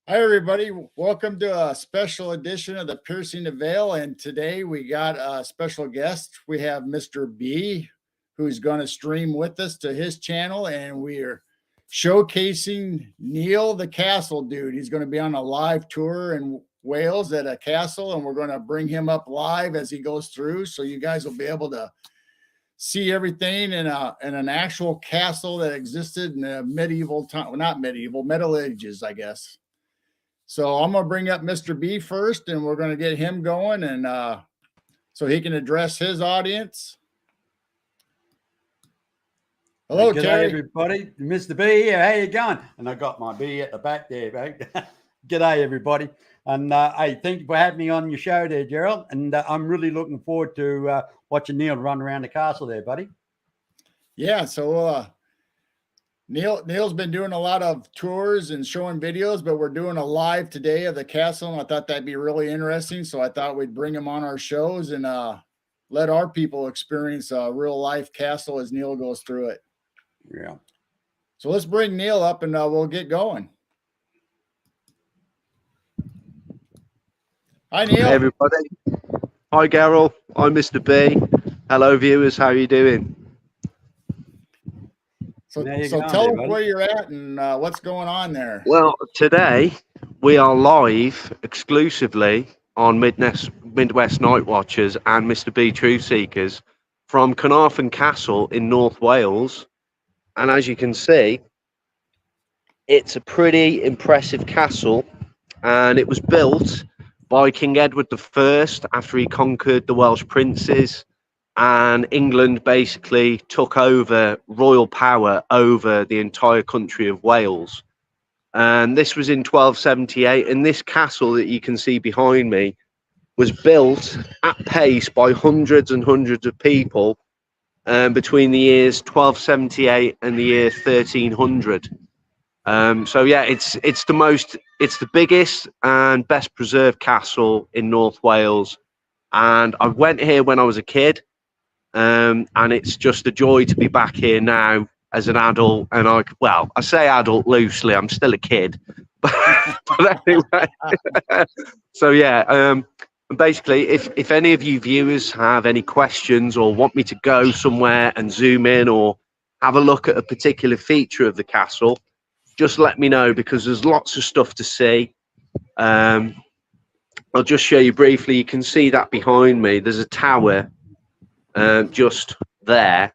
Hi, everybody. Welcome to a special edition of the Piercing the Veil. And today we got a special guest. We have Mr. B, who's going to stream with us to his channel. And we are showcasing Neil the Castle Dude. He's going to be on a live tour in Wales at a castle. And we're going to bring him up live as he goes through. So you guys will be able to see everything in an actual castle that existed in the medieval time. Well, not medieval, Middle Ages, I guess. So I'm going to bring up Mr. B first, and we're going to get him going, and so he can address his audience. Hello, G'day, Terry. everybody. Mr. B here. How you going? And I got my B at the back there, mate. G'day, everybody. And hey, thank you for having me on your show there, Gerald. And I'm really looking forward to watching Neil run around the castle there, buddy. Yeah, so Neil's been doing a lot of tours and showing videos, but we're doing a live today of the castle, and I thought that'd be really interesting. So I thought we'd bring him on our shows and let our people experience a real life castle as Neil goes through it. Yeah. So let's bring Neil up and we'll get going. Hi, Neil. Hey, everybody. Hi, Gerald. I'm Mr. B. Hello, viewers. How are you doing? So tell us where you're at and what's going on there. Well, today we are live exclusively on Midwest Night Watchers and Mr. B Truth Seekers from Caernarfon Castle in North Wales. And as you can see, it's a pretty impressive castle, and it was built by King Edward I after he conquered the Welsh princes. And England basically took over royal power over the entire country of Wales. And this was in 1278. And this castle that you can see behind me was built at pace by hundreds and hundreds of people between the years 1278 and the year 1300. So yeah, it's the biggest and best preserved castle in North Wales. And I went here when I was a kid. And it's just a joy to be back here now as an adult. And I say adult loosely, I'm still a kid. But anyway, so yeah, basically, if any of you viewers have any questions or want me to go somewhere and zoom in or have a look at a particular feature of the castle, just let me know, because there's lots of stuff to see. I'll just show you briefly. You can see that behind me. There's a tower just there,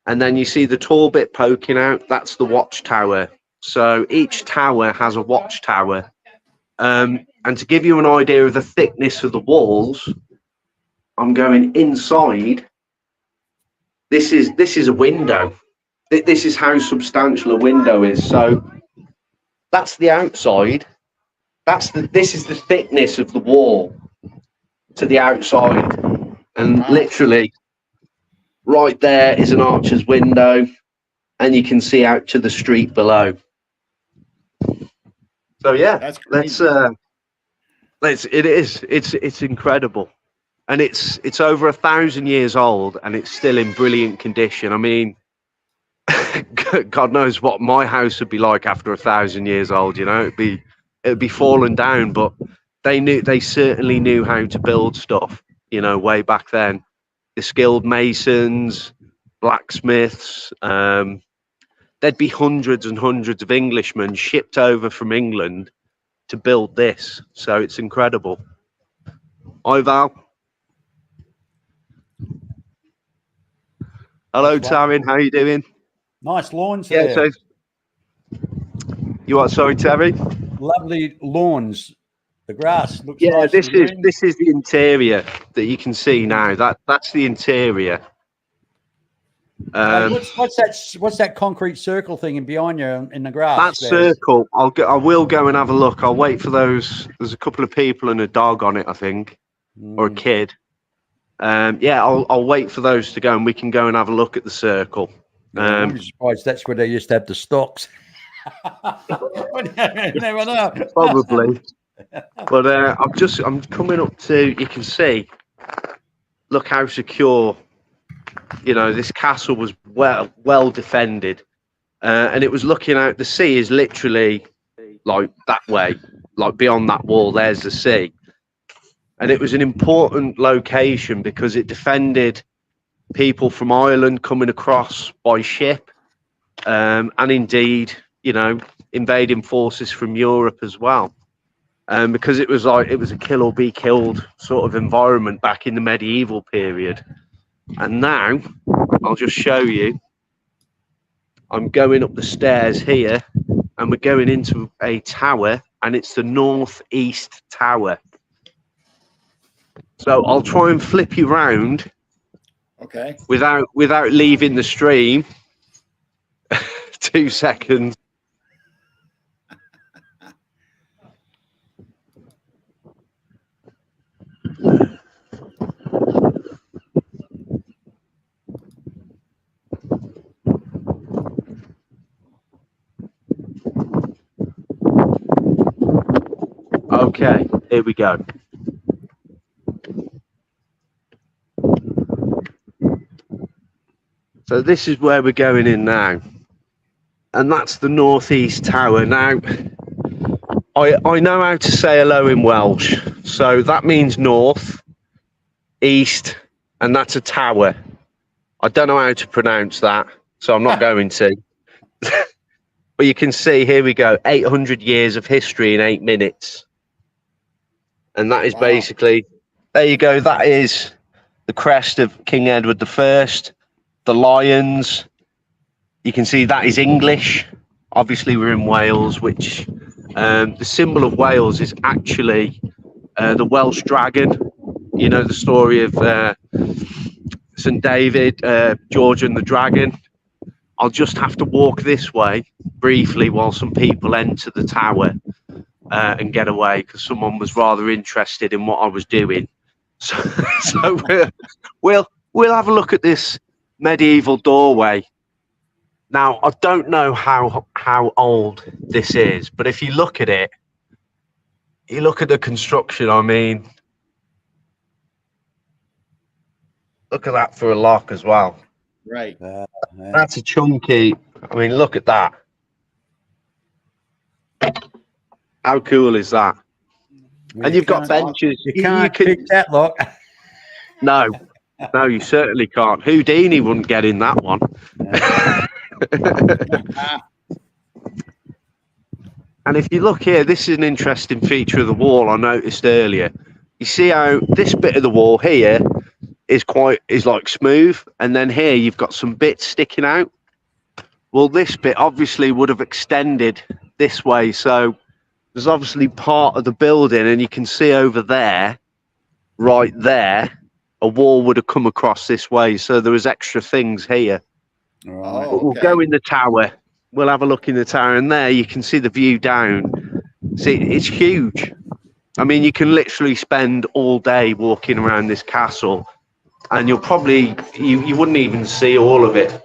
and then you see the tall bit poking out. That's the watchtower. So each tower has a watchtower, and to give you an idea of the thickness of the walls, I'm going inside. This is a window. This is how substantial a window is. So that's the outside. This is the thickness of the wall to the outside, and literally right there is an archer's window, and you can see out to the street below. So yeah, it's incredible, and it's over 1,000 years old, and it's still in brilliant condition. I mean, God knows what my house would be like after 1,000 years old. You know, it'd be fallen down, but they certainly knew how to build stuff. You know, way back then. The skilled masons, blacksmiths, there'd be hundreds and hundreds of Englishmen shipped over from England to build this. So it's incredible. Hi, Val. Hello, Taryn. How you doing? Nice lawns there. So you what? Sorry, Terry. Lovely lawns. The grass looks nice. This is the interior that you can see now. That's the interior. What's that concrete circle thing in behind you in the grass? That circle, I will go and have a look. I'll wait for those. There's a couple of people and a dog on it, I think, or a kid. Yeah, I'll wait for those to go, and we can go and have a look at the circle. I'm surprised that's where they used to have the stocks. Never know. Probably. But I'm coming up to. You can see. Look how secure. You know, this castle was well defended, and it was looking out. The sea is literally like that way, like beyond that wall. There's the sea, and it was an important location because it defended people from Ireland coming across by ship, and indeed, you know, invading forces from Europe as well. Because it was a kill or be killed sort of environment back in the medieval period. And now I'll just show you. I'm going up the stairs here, and we're going into a tower, and it's the northeast tower. So I'll try and flip you round. Okay. Without leaving the stream. 2 seconds. Okay, here we go. So this is where we're going in now. And that's the northeast tower. Now, I know how to say hello in Welsh. So that means north, east, and that's a tower. I don't know how to pronounce that, so I'm not going to. But you can see, here we go, 800 years of history in 8 minutes. And that is basically, there you go, that is the crest of King Edward I, the lions. You can see that is English. Obviously, we're in Wales, which the symbol of Wales is actually the Welsh dragon. You know, the story of St. David, George and the dragon. I'll just have to walk this way briefly while some people enter the tower and get away, because someone was rather interested in what I was doing. So we'll have a look at this medieval doorway. Now, I don't know how old this is, but if you look at it, you look at the construction, I mean, look at that for a lock as well. Right. That's a chunky, I mean, look at that. How cool is that? Well, and you've got benches. You can't pick that lock. No, you certainly can't. Houdini wouldn't get in that one. And if you look here, this is an interesting feature of the wall I noticed earlier. You see how this bit of the wall here is like smooth, and then here you've got some bits sticking out. Well, this bit obviously would have extended this way, so there's obviously part of the building, and you can see over there, right there, a wall would have come across this way, so there was extra things here. Oh, But we'll go in the tower. We'll have a look in the tower, and there you can see the view down. See, it's huge. I mean, you can literally spend all day walking around this castle, and you'll probably, you wouldn't even see all of it.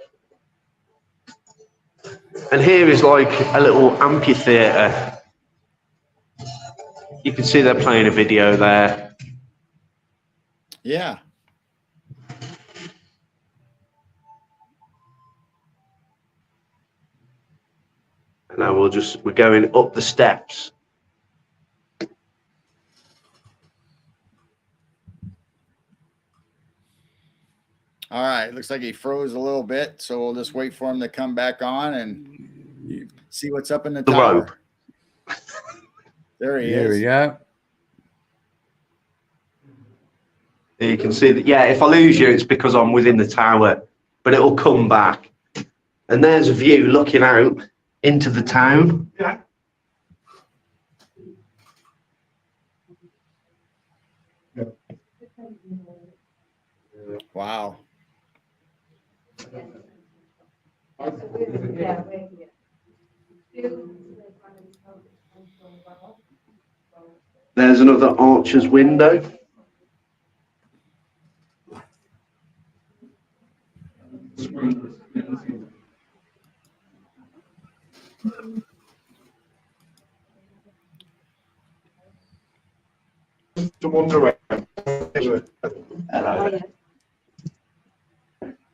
And here is like a little amphitheatre. You can see they're playing a video there. Yeah. And now we're going up the steps. All right. Looks like he froze a little bit, so we'll just wait for him to come back on and see what's up in the tower. Rope. There he is. There we go. You can see that, yeah, if I lose you, it's because I'm within the tower, but it'll come back. And there's a view looking out into the town. Yeah. Wow. There's another archer's window. To wander around. Hello.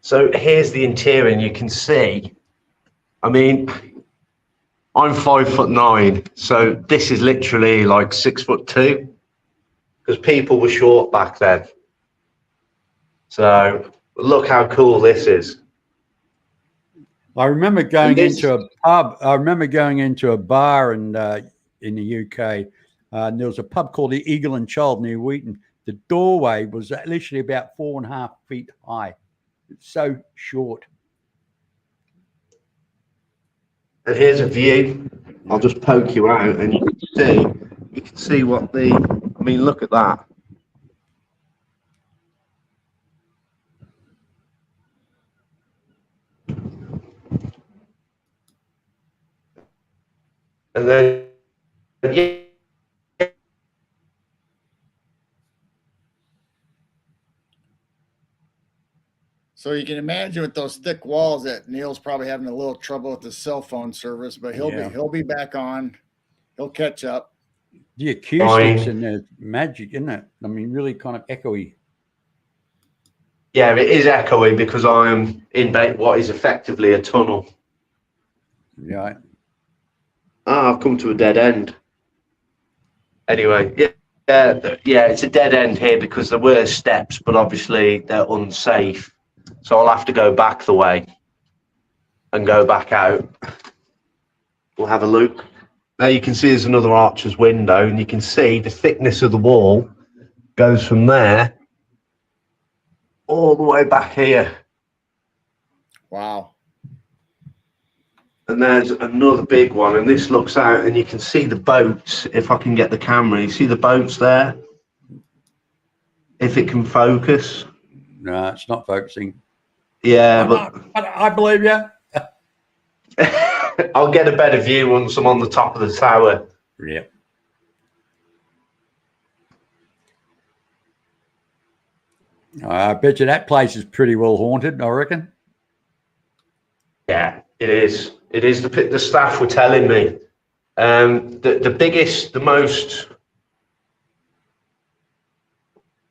So here's the interior, and you can see. I mean, I'm 5'9", so this is literally like 6'2", because people were short back then. So look how cool this is. I remember going into a pub. I remember going into a bar in the UK. And there was a pub called the Eagle and Child near Wheaton. The doorway was literally about 4.5 feet high. It's so short. And here's a view. I'll just poke you out, and you can see what the. I mean, look at that. And then, yeah. So you can imagine with those thick walls that Neil's probably having a little trouble with the cell phone service, but he'll be back on. He'll catch up. The acoustics and the magic, isn't it? I mean, really kind of echoey. Yeah, it is echoey because I am in what is effectively a tunnel. Yeah. I've come to a dead end. Anyway, yeah, it's a dead end here because there were steps, but obviously they're unsafe. So I'll have to go back the way and go back out. We'll have a look. Now you can see there's another archer's window, and you can see the thickness of the wall goes from there all the way back here. Wow. And there's another big one, and this looks out, and you can see the boats. If I can get the camera, you see the boats there? If it can focus. No, it's not focusing. Yeah, but I believe you. I'll get a better view once I'm on the top of the tower. Yeah. I bet you that place is pretty well haunted, I reckon. Yeah, it is. It is. The staff were telling me. The biggest, the most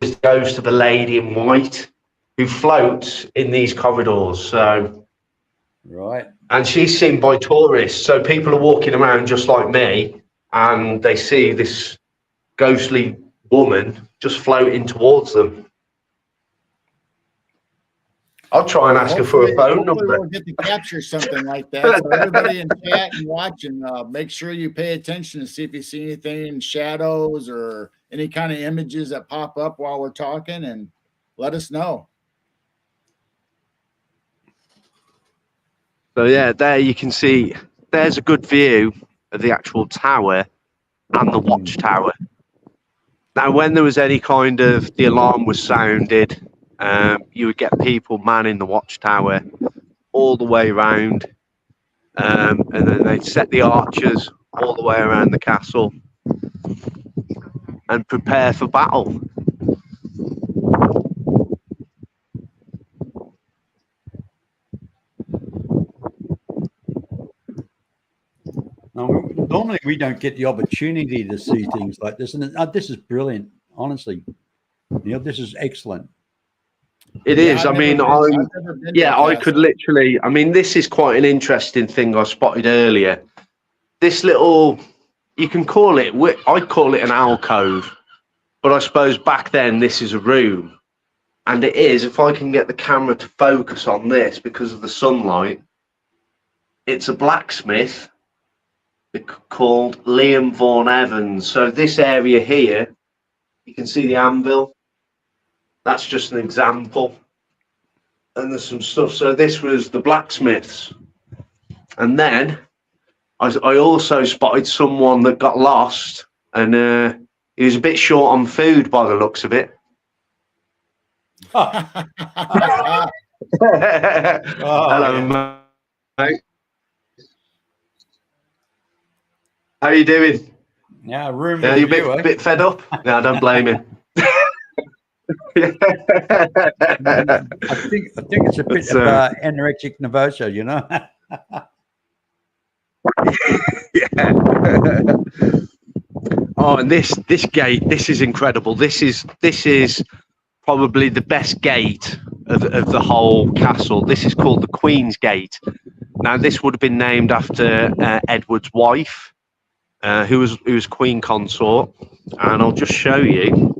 is the ghost of a lady in white who floats in these corridors. So, right. And she's seen by tourists. So people are walking around just like me, and they see this ghostly woman just floating towards them. I'll try and ask her for a phone number. We'll get to capture something like that. So everybody in chat and watching, make sure you pay attention to see if you see anything in shadows or any kind of images that pop up while we're talking, and let us know. So yeah, there you can see, there's a good view of the actual tower and the watchtower. Now, when there was any kind of, the alarm was sounded, you would get people manning the watchtower all the way around, and then they'd set the archers all the way around the castle and prepare for battle. Normally we don't get the opportunity to see things like this, and this is brilliant, honestly. You know, this is excellent. It is. I mean, I could literally, I mean, this is quite an interesting thing I spotted earlier. This little, you can call it, I'd call it an alcove, but I suppose back then this is a room. And it is, if I can get the camera to focus on this because of the sunlight, it's a blacksmith called Liam Vaughan Evans. So this area here, you can see the anvil. That's just an example. And there's some stuff. So this was the blacksmiths. And then I also spotted someone that got lost, and he was a bit short on food by the looks of it. Hello, mate. How are you doing? Yeah, room Yeah, with you you, bit fed up? No, I don't blame you. I think it's a bit It's, of anorexic nervosa, you know. yeah. Oh, and this gate, this is incredible. This is probably the best gate of the whole castle. This is called the Queen's Gate. Now, this would have been named after Edward's wife, who was Queen Consort. And I'll just show you.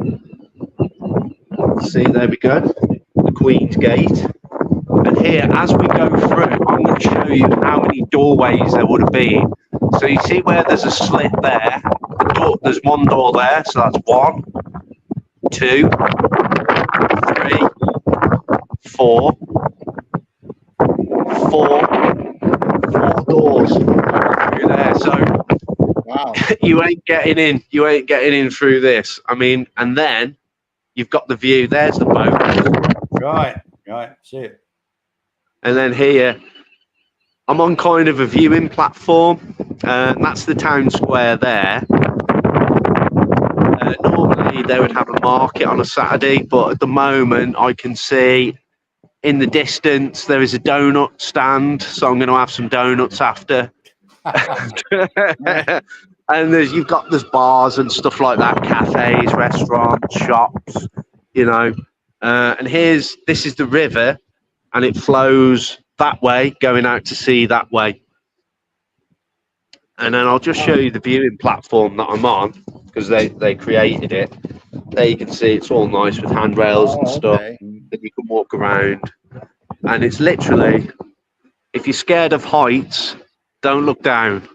See, there we go, the Queen's Gate. And here, as we go through, I'm going to show you how many doorways there would have been. So you see where there's a slit there. There's one door there, so that's 1, 2, 3, 4, 4 doors through there. So Wow. you ain't getting in. You ain't getting in through this. I mean, and then you've got the view. There's the boat. Right. See it. And then here, I'm on kind of a viewing platform. That's the town square there. Normally they would have a market on a Saturday, but at the moment I can see in the distance there is a donut stand, so I'm going to have some donuts after. And you've got bars and stuff like that, cafes, restaurants, shops, you know. And this is the river, and it flows that way, going out to sea that way. And then I'll just show you the viewing platform that I'm on, because they created it. There you can see it's all nice with handrails and stuff that you can walk around. And it's literally, if you're scared of heights, don't look down.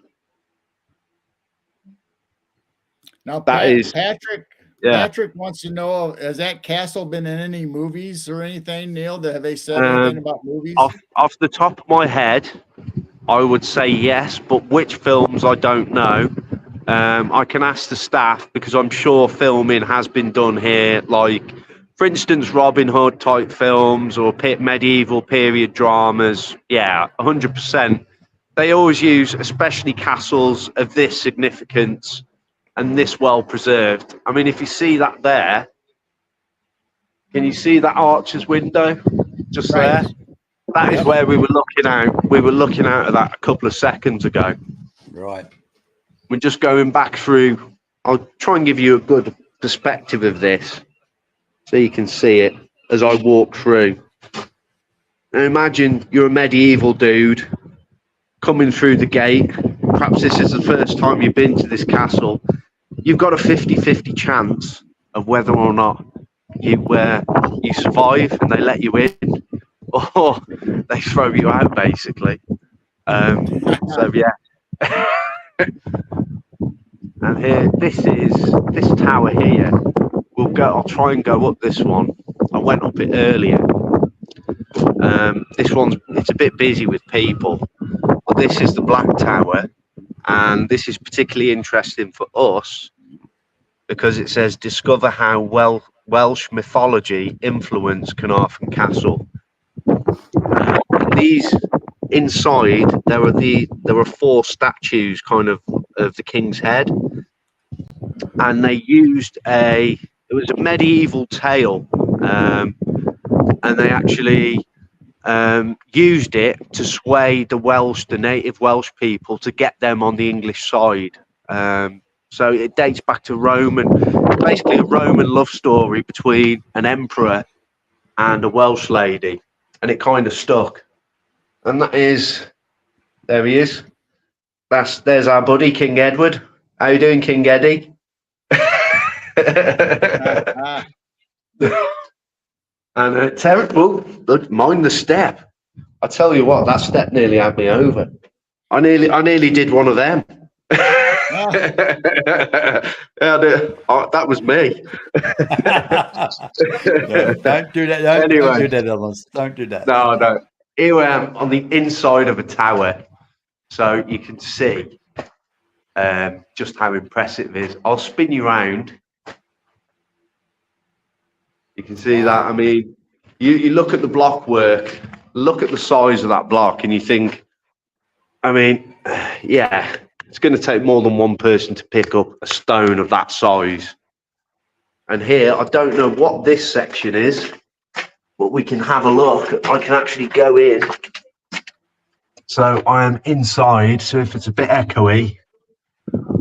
Now, Patrick wants to know, has that castle been in any movies or anything, Neil? Have they said anything about movies? Off the top of my head, I would say yes, but which films, I don't know. I can ask the staff, because I'm sure filming has been done here, like, for instance, Robin Hood type films or medieval period dramas. Yeah, 100%. They always use, especially castles of this significance and this well preserved. I mean, if you see that there, can you see that archer's window just there? That is where we were looking out. We were looking out of that a couple of seconds ago. Right. We're just going back through. I'll try and give you a good perspective of this so you can see it as I walk through. Now imagine you're a medieval dude coming through the gate. Perhaps this is the first time you've been to this castle. You've got a 50-50 chance of whether or not you survive and they let you in, or they throw you out, basically. So yeah. And here, this tower here. I'll try and go up this one. I went up it earlier. It's a bit busy with people, but this is the Black Tower, and this is particularly interesting for us because it says discover how Welsh mythology influenced Caernarfon Castle. These inside there were 4 statues kind of the king's head, and they used it was a medieval tale, and they actually used it to sway the native Welsh people to get them on the English side. So it dates back to basically a Roman love story between an emperor and a Welsh lady, and it kind of stuck. And there he is. There's our buddy, King Edward. How you doing, King Eddie? And terrible, but mind the step. I tell you what, that step nearly had me over. I nearly did one of them. That was me. Don't do that. Don't do that, Ellis. Don't do that. No. Here I am on the inside of a tower, so you can see just how impressive it is. I'll spin you round. You can see that. I mean, you look at the block work, look at the size of that block, and you think, I mean, yeah, it's going to take more than one person to pick up a stone of that size. And here, I don't know what this section is, but we can have a look. I can actually go in. So I am inside, so if it's a bit echoey,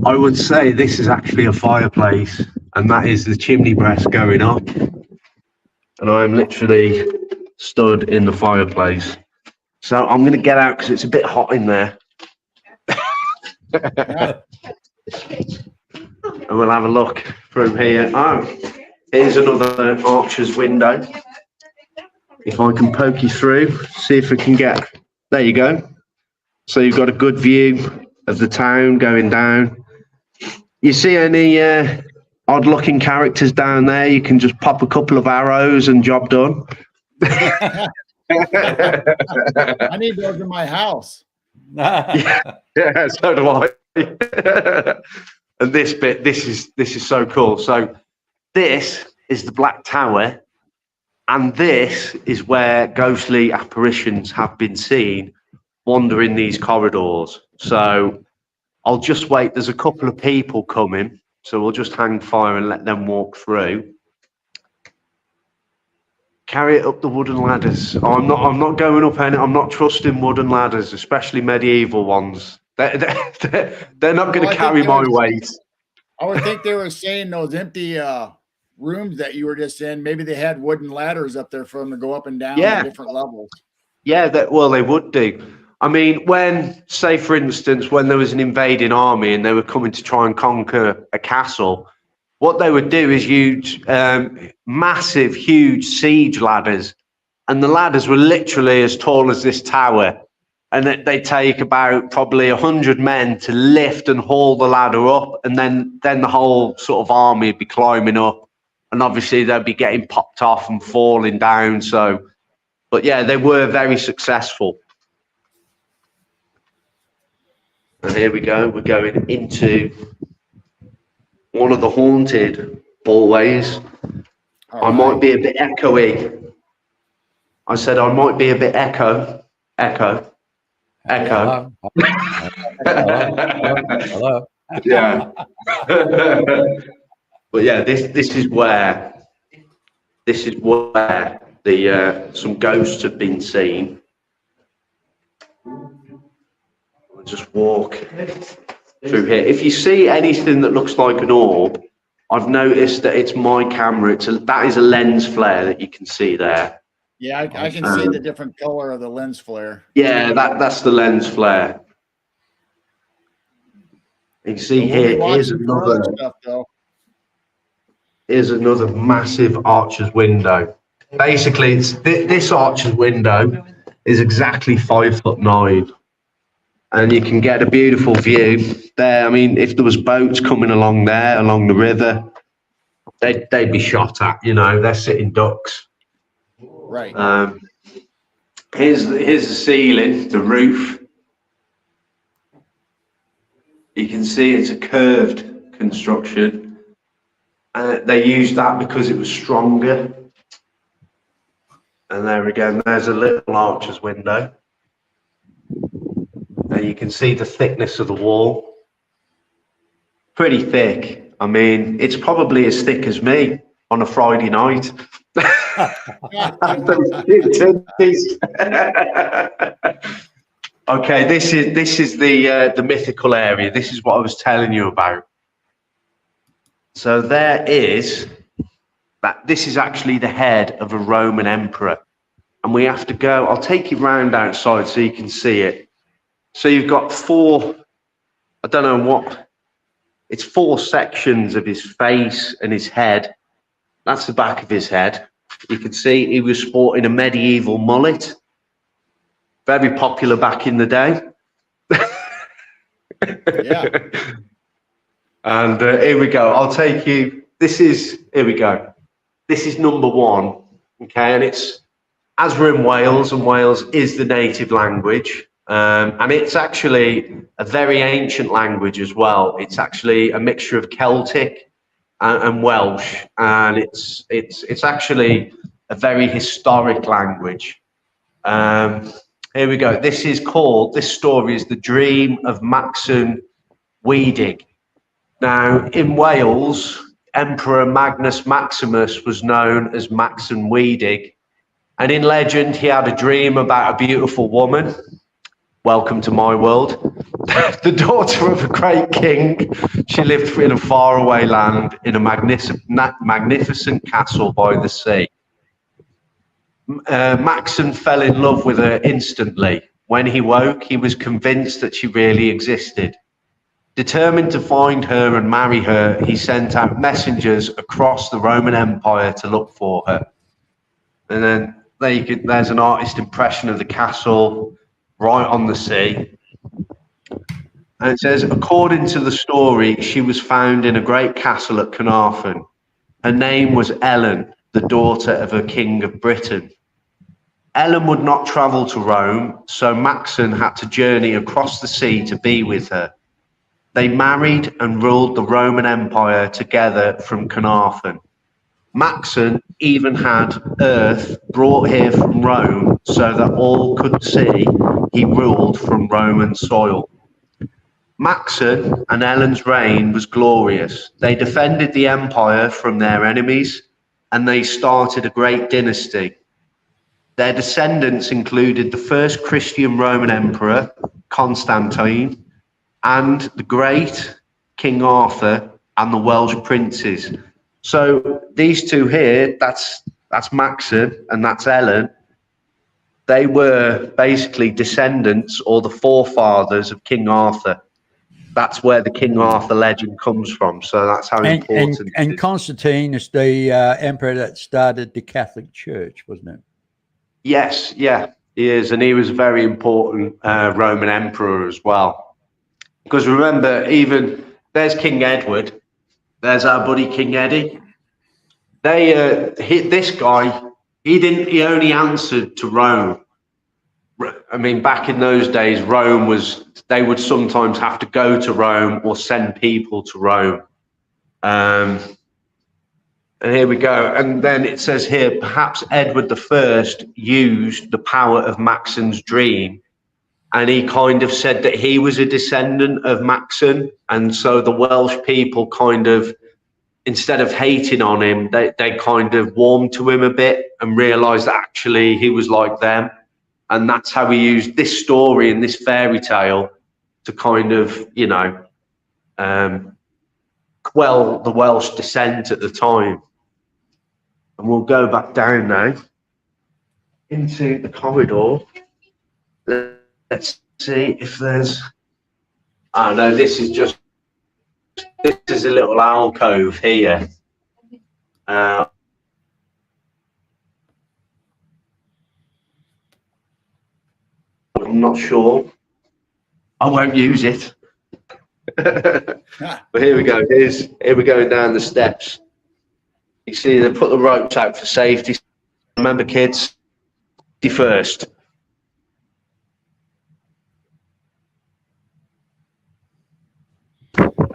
I would say this is actually a fireplace, and that is the chimney breast going up. And I'm literally stood in the fireplace. So I'm going to get out because it's a bit hot in there. And we'll have a look from here. Oh, here's another archer's window. If I can poke you through, see if we can get, there you go. So you've got a good view of the town going down. You see any odd looking characters down there? You can just pop a couple of arrows and job done. I need those in my house. Yeah, so do I. And this bit, this is so cool. So this is the Black Tower, and this is where ghostly apparitions have been seen wandering these corridors. So I'll just wait. There's a couple of people coming, so we'll just hang fire and let them walk through. Carry it up the wooden ladders. Oh, I'm not going up any. I'm not trusting wooden ladders, especially medieval ones. They're not going to carry my weight. I would think they were saying those empty rooms that you were just in. Maybe they had wooden ladders up there for them to go up and down at different levels. Yeah, well, they would do. I mean, when, say, for instance, when there was an invading army and they were coming to try and conquer a castle, what they would do is use massive, huge siege ladders. And the ladders were literally as tall as this tower. And they take about probably 100 men to lift and haul the ladder up. And then the whole sort of army would be climbing up. And obviously they'd be getting popped off and falling down. So, but yeah, they were very successful. And here we go. We're going into one of the haunted hallways. I might be a bit echoey. I said I might be a bit echo. Hello. Yeah. But yeah, this is where the some ghosts have been seen. We'll just walk through here. If you see anything that looks like an orb, I've noticed that it's my camera. That is a lens flare that you can see there. Yeah, I can see the different color of the lens flare. Yeah, that's the lens flare. You can see here, here's another massive archer's window. Basically, it's this archer's window is exactly 5'9", and you can get a beautiful view there. I mean, if there was boats coming along there, along the river, they'd be shot at. You know, they're sitting ducks. Right. Here's the ceiling, the roof. You can see it's a curved construction. They used that because it was stronger. And there again, there's a little archer's window. And you can see the thickness of the wall. Pretty thick. I mean, it's probably as thick as me on a Friday night. Okay, this is the mythical area. This is what I was telling you about. So this is actually the head of a Roman emperor, and we have to go. I'll take you round outside so you can see it. So you've got four sections of his face and his head. That's the back of his head. You can see he was sporting a medieval mullet. Very popular back in the day. Yeah. And here we go. I'll take you. Here we go. This is number one. Okay. And as we're in Wales, and Wales is the native language. And it's actually a very ancient language as well. It's actually a mixture of Celtic and Welsh. And it's actually a very historic language. Here we go. This story is the dream of Maxim Wedig. Now, in Wales, Emperor Magnus Maximus was known as Maxen Wedig. And in legend, he had a dream about a beautiful woman. Welcome to my world. The daughter of a great king. She lived in a faraway land in a magnificent castle by the sea. Maxen fell in love with her instantly. When he woke, he was convinced that she really existed. Determined to find her and marry her, he sent out messengers across the Roman Empire to look for her. And then there's an artist impression of the castle right on the sea. And it says, according to the story, she was found in a great castle at Caernarfon. Her name was Ellen, the daughter of a king of Britain. Ellen would not travel to Rome, so Maxen had to journey across the sea to be with her. They married and ruled the Roman Empire together from Caernarfon. Maxen even had earth brought here from Rome so that all could see he ruled from Roman soil. Maxen and Ellen's reign was glorious. They defended the empire from their enemies and they started a great dynasty. Their descendants included the first Christian Roman emperor, Constantine, and the great King Arthur and the Welsh princes. So these two here, that's Maxen and that's Ellen. They were basically descendants or the forefathers of King Arthur. That's where the King Arthur legend comes from. So that's how important. And Constantine is the emperor that started the Catholic Church, wasn't it? Yes, yeah, he is, and he was a very important Roman emperor as well. Because remember, even there's King Edward, there's our buddy King Eddie. This guy, he only answered to Rome. I mean, back in those days, they would sometimes have to go to Rome or send people to Rome. And here we go. And then it says here, perhaps Edward I used the power of Maxen's dream. And he kind of said that he was a descendant of Maxen. And so the Welsh people kind of, instead of hating on him, they kind of warmed to him a bit and realized that actually he was like them. And that's how he used this story and this fairy tale to kind of, you know, quell the Welsh descent at the time. And we'll go back down now into the corridor. Let's see if there's, oh no, this is a little alcove here. I'm not sure. I won't use it. But here we go. Here we're going down the steps. You see, they put the ropes out for safety. Remember, kids, safety first.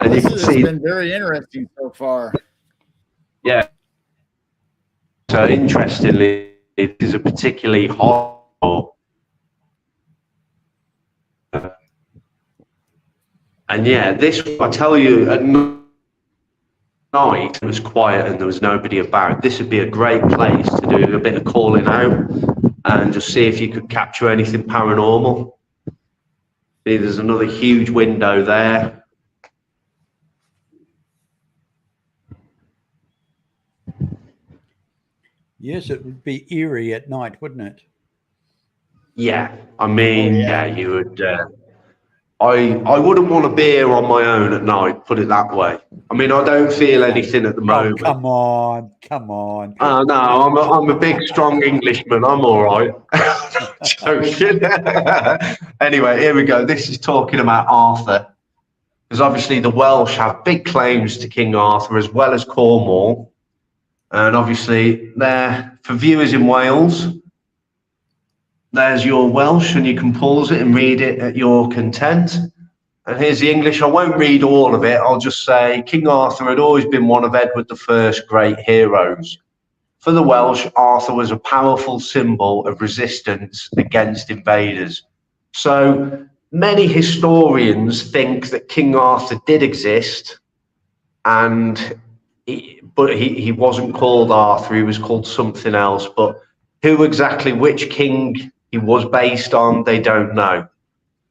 And you can see it's been very interesting so far. Yeah. So interestingly, it is a particularly hot floor. And yeah, this, I tell you, at night it was quiet and there was nobody about. This would be a great place to do a bit of calling out and just see if you could capture anything paranormal. See, there's another huge window there. Yes, it would be eerie at night, wouldn't it? Yeah, I mean, yeah, you would. I wouldn't want to be here on my own at night, put it that way. I mean, I don't feel anything at the moment. Oh, come on. Oh, no, I'm a big, strong Englishman. I'm all right. Joking. Anyway, here we go. This is talking about Arthur. Because obviously the Welsh have big claims to King Arthur as well as Cornwall. And obviously, there, for viewers in Wales, there's your Welsh, and you can pause it and read it at your content. And here's the English. I won't read all of it. I'll just say King Arthur had always been one of Edward I's great heroes. For the Welsh, Arthur was a powerful symbol of resistance against invaders. So many historians think that King Arthur did exist, and but he wasn't called Arthur. He was called something else. But who exactly, which king he was based on, they don't know.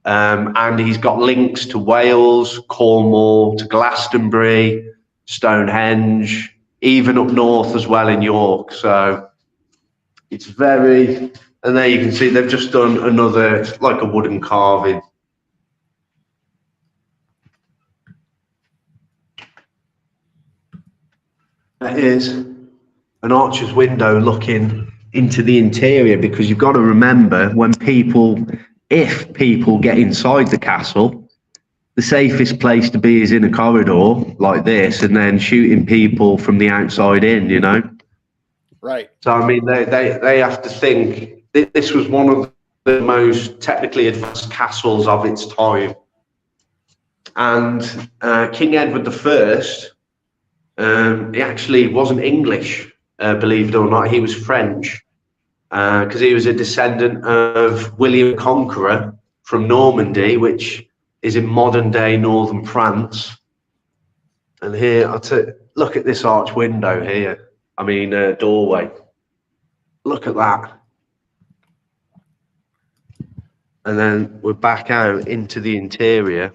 And he's got links to Wales, Cornwall, to Glastonbury, Stonehenge, even up north as well in York. So it's very, and there you can see they've just done another, like a wooden carving. That is an archer's window looking into the interior, because you've got to remember, when if people get inside the castle, the safest place to be is in a corridor like this, and then shooting people from the outside in, you know? Right. So, I mean, they have to think, this was one of the most technically advanced castles of its time. And King Edward I, he actually wasn't English, believe it or not. He was French, because he was a descendant of William Conqueror from Normandy, which is in modern day northern France. And here, look at this arch window here. I mean, doorway. Look at that. And then we're back out into the interior.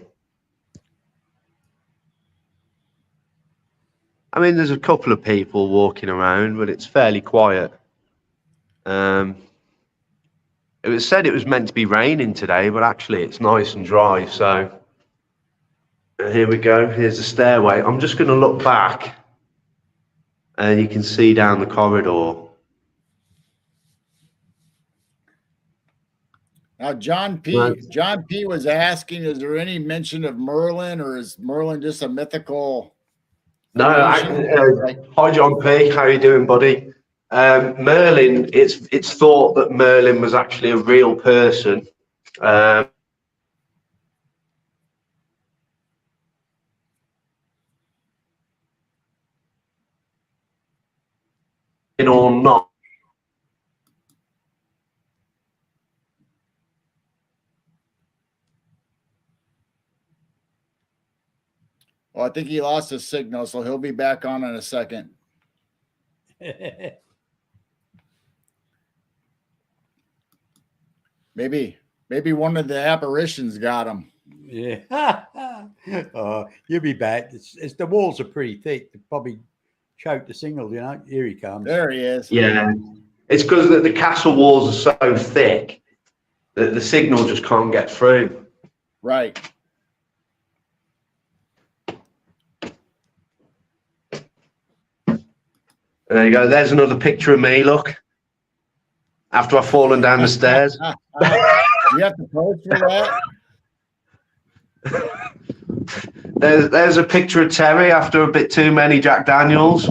I mean, there's a couple of people walking around, but it's fairly quiet. It was said it was meant to be raining today, but actually it's nice and dry. So here we go. Here's the stairway. I'm just going to look back, and you can see down the corridor. Now, John P. was asking, is there any mention of Merlin, or is Merlin just a mythical? No, hi John P. How you doing, buddy? Merlin. It's thought that Merlin was actually a real person. Or not. Well, I think he lost his signal, so he'll be back on in a second. Maybe one of the apparitions got him. Yeah. You'll be back. It's the walls are pretty thick. They probably choked the signal, you know. Here he comes. There he is. Yeah. It's because the castle walls are so thick that the signal just can't get through. Right. There you go. There's another picture of me, look. After I've fallen down the stairs. You have to post for that? There's a picture of Terry after a bit too many Jack Daniels.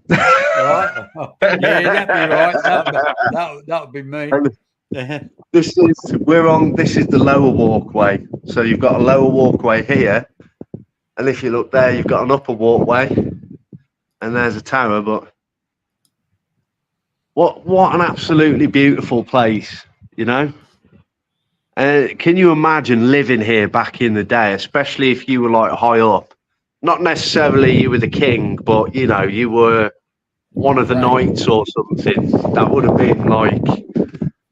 Right. Yeah, that'd be right. That would be me. This is the lower walkway. So you've got a lower walkway here, and if you look there, you've got an upper walkway, and there's a tower. But what an absolutely beautiful place, you know. Can you imagine living here back in the day, especially if you were like high up? Not necessarily you were the king, but you know, you were one of the knights or something. That would have been like,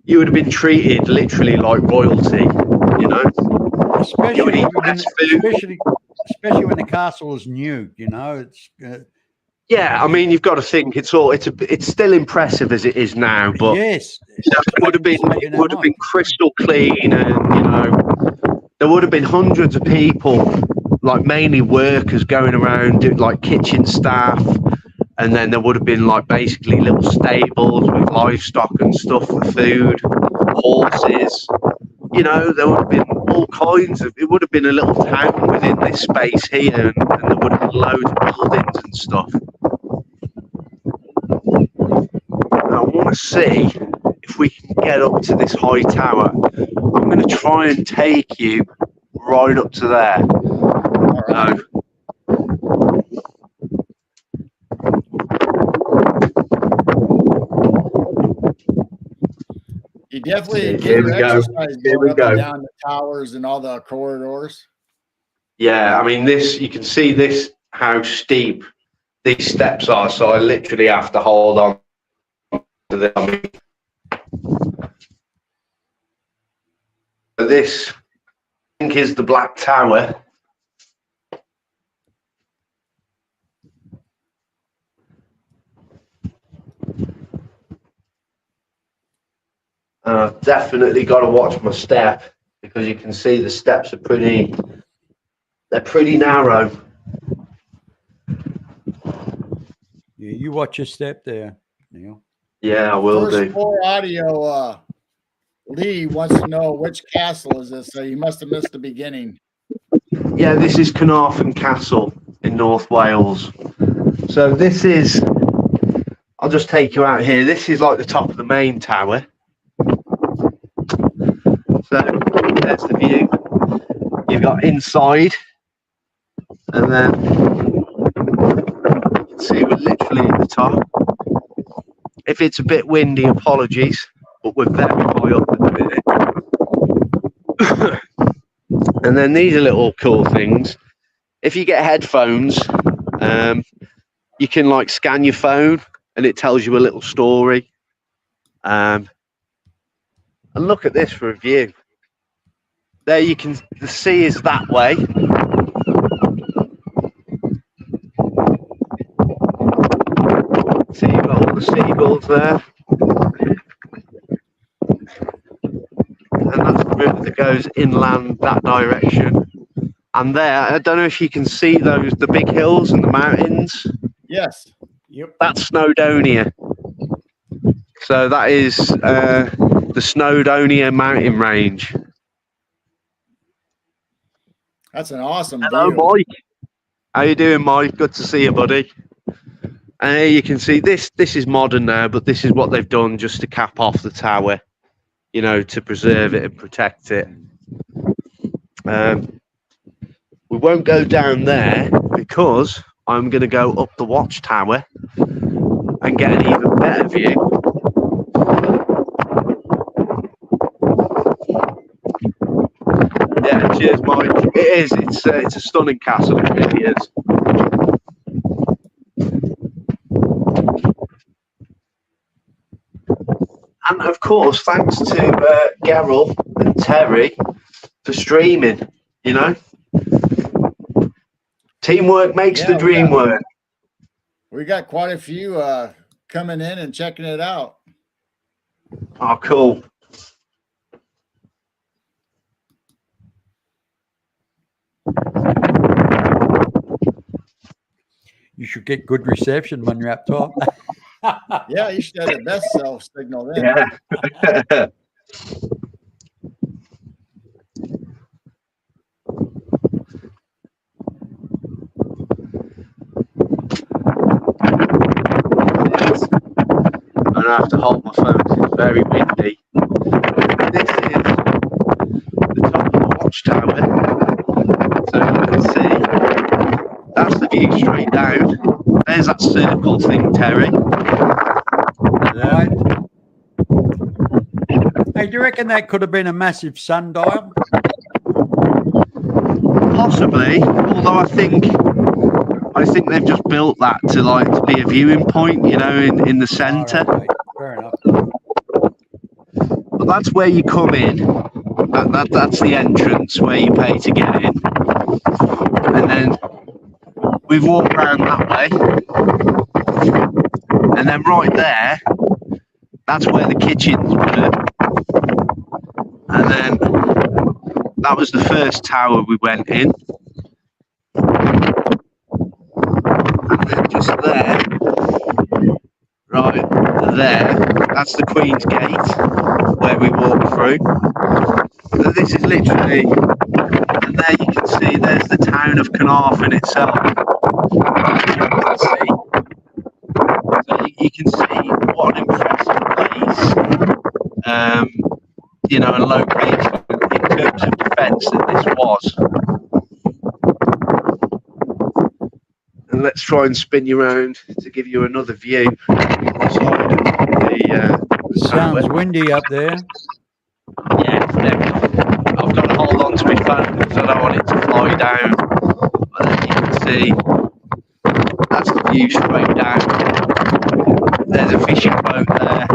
you would have been treated literally like royalty, you know. Especially when the castle is new, you know. It's yeah, I mean, you've got to think it's still impressive as it is now, but yes, you know, it would have been crystal clean, and you know, there would have been hundreds of people, like mainly workers, going around doing like kitchen staff, and then there would have been like basically little stables with livestock and stuff for food, horses. You know, there would have been all kinds of. It would have been a little town within this space here, and there would have been loads of buildings and stuff. I want to see if we can get up to this high tower. I'm going to try and take you right up to there. Right. You definitely get Here your we go. exercise Here going we up go. and down the towers and all the corridors. Yeah, I mean, this, you can see this, how steep these steps are. So I literally have to hold on to them. I mean, this, I think, is the Black Tower. And I've definitely got to watch my step, because you can see the steps are they're pretty narrow. Yeah, you watch your step there, Neil. Yeah, I will First do. floor audio, Lee wants to know which castle is this, so you must have missed the beginning. Yeah, this is Caernarfon Castle in North Wales. So this is, I'll just take you out here. This is like the top of the main tower. So there's the view. You've got inside, and then you can see we're literally at the top. If it's a bit windy, apologies, but we're very high up at the minute. And then these are little cool things. If you get headphones, you can like scan your phone and it tells you a little story. And look at this for a view. There you can, the sea is that way. See, you've got all the seagulls there. And that's the river that goes inland that direction. And there, I don't know if you can see those, the big hills and the mountains. Yes. Yep. That's Snowdonia. So that is the Snowdonia mountain range. That's an awesome Hello, view. Mike. How you doing, Mike? Good to see you, buddy. And you can see this is modern now, but this is what they've done just to cap off the tower, you know, to preserve it and protect it. We won't go down there because I'm going to go up the watchtower and get an even better view. Yeah, cheers, Mike. It is. It's a stunning castle. It really is. And of course, thanks to Gerald and Terry for streaming. You know, teamwork makes the dream work. We got quite a few coming in and checking it out. Oh, cool. You should get good reception when you're up top. Yeah, you should have the best cell signal then. Yeah. I'm gonna have to hold my phone because it's very windy. This is the top of the watchtower. So you can see that's the view straight down. There's that circle thing, Terry. Right. Hey, do you reckon that could have been a massive sundial? Possibly, although I think they've just built that to be a viewing point, you know, in the centre. Right, fair enough. But that's where you come in. That's the entrance where you pay to get in. And then we've walked around that way. And then right there, that's where the kitchens were. And then that was the first tower we went in. And then just there, right there, that's the Queen's Gate where we walk through. So this is literally, and there you can see there's the town of Caernarfon itself. So you can see what an impressive place, you know, and location in terms of defence that this was. And let's try and spin you around to give you another view inside of the Sounds windy up there. Yeah, definitely. I've got to hold on to my phone because I don't want it to fly down. But then you can see that's the view straight down. There's a fishing boat there.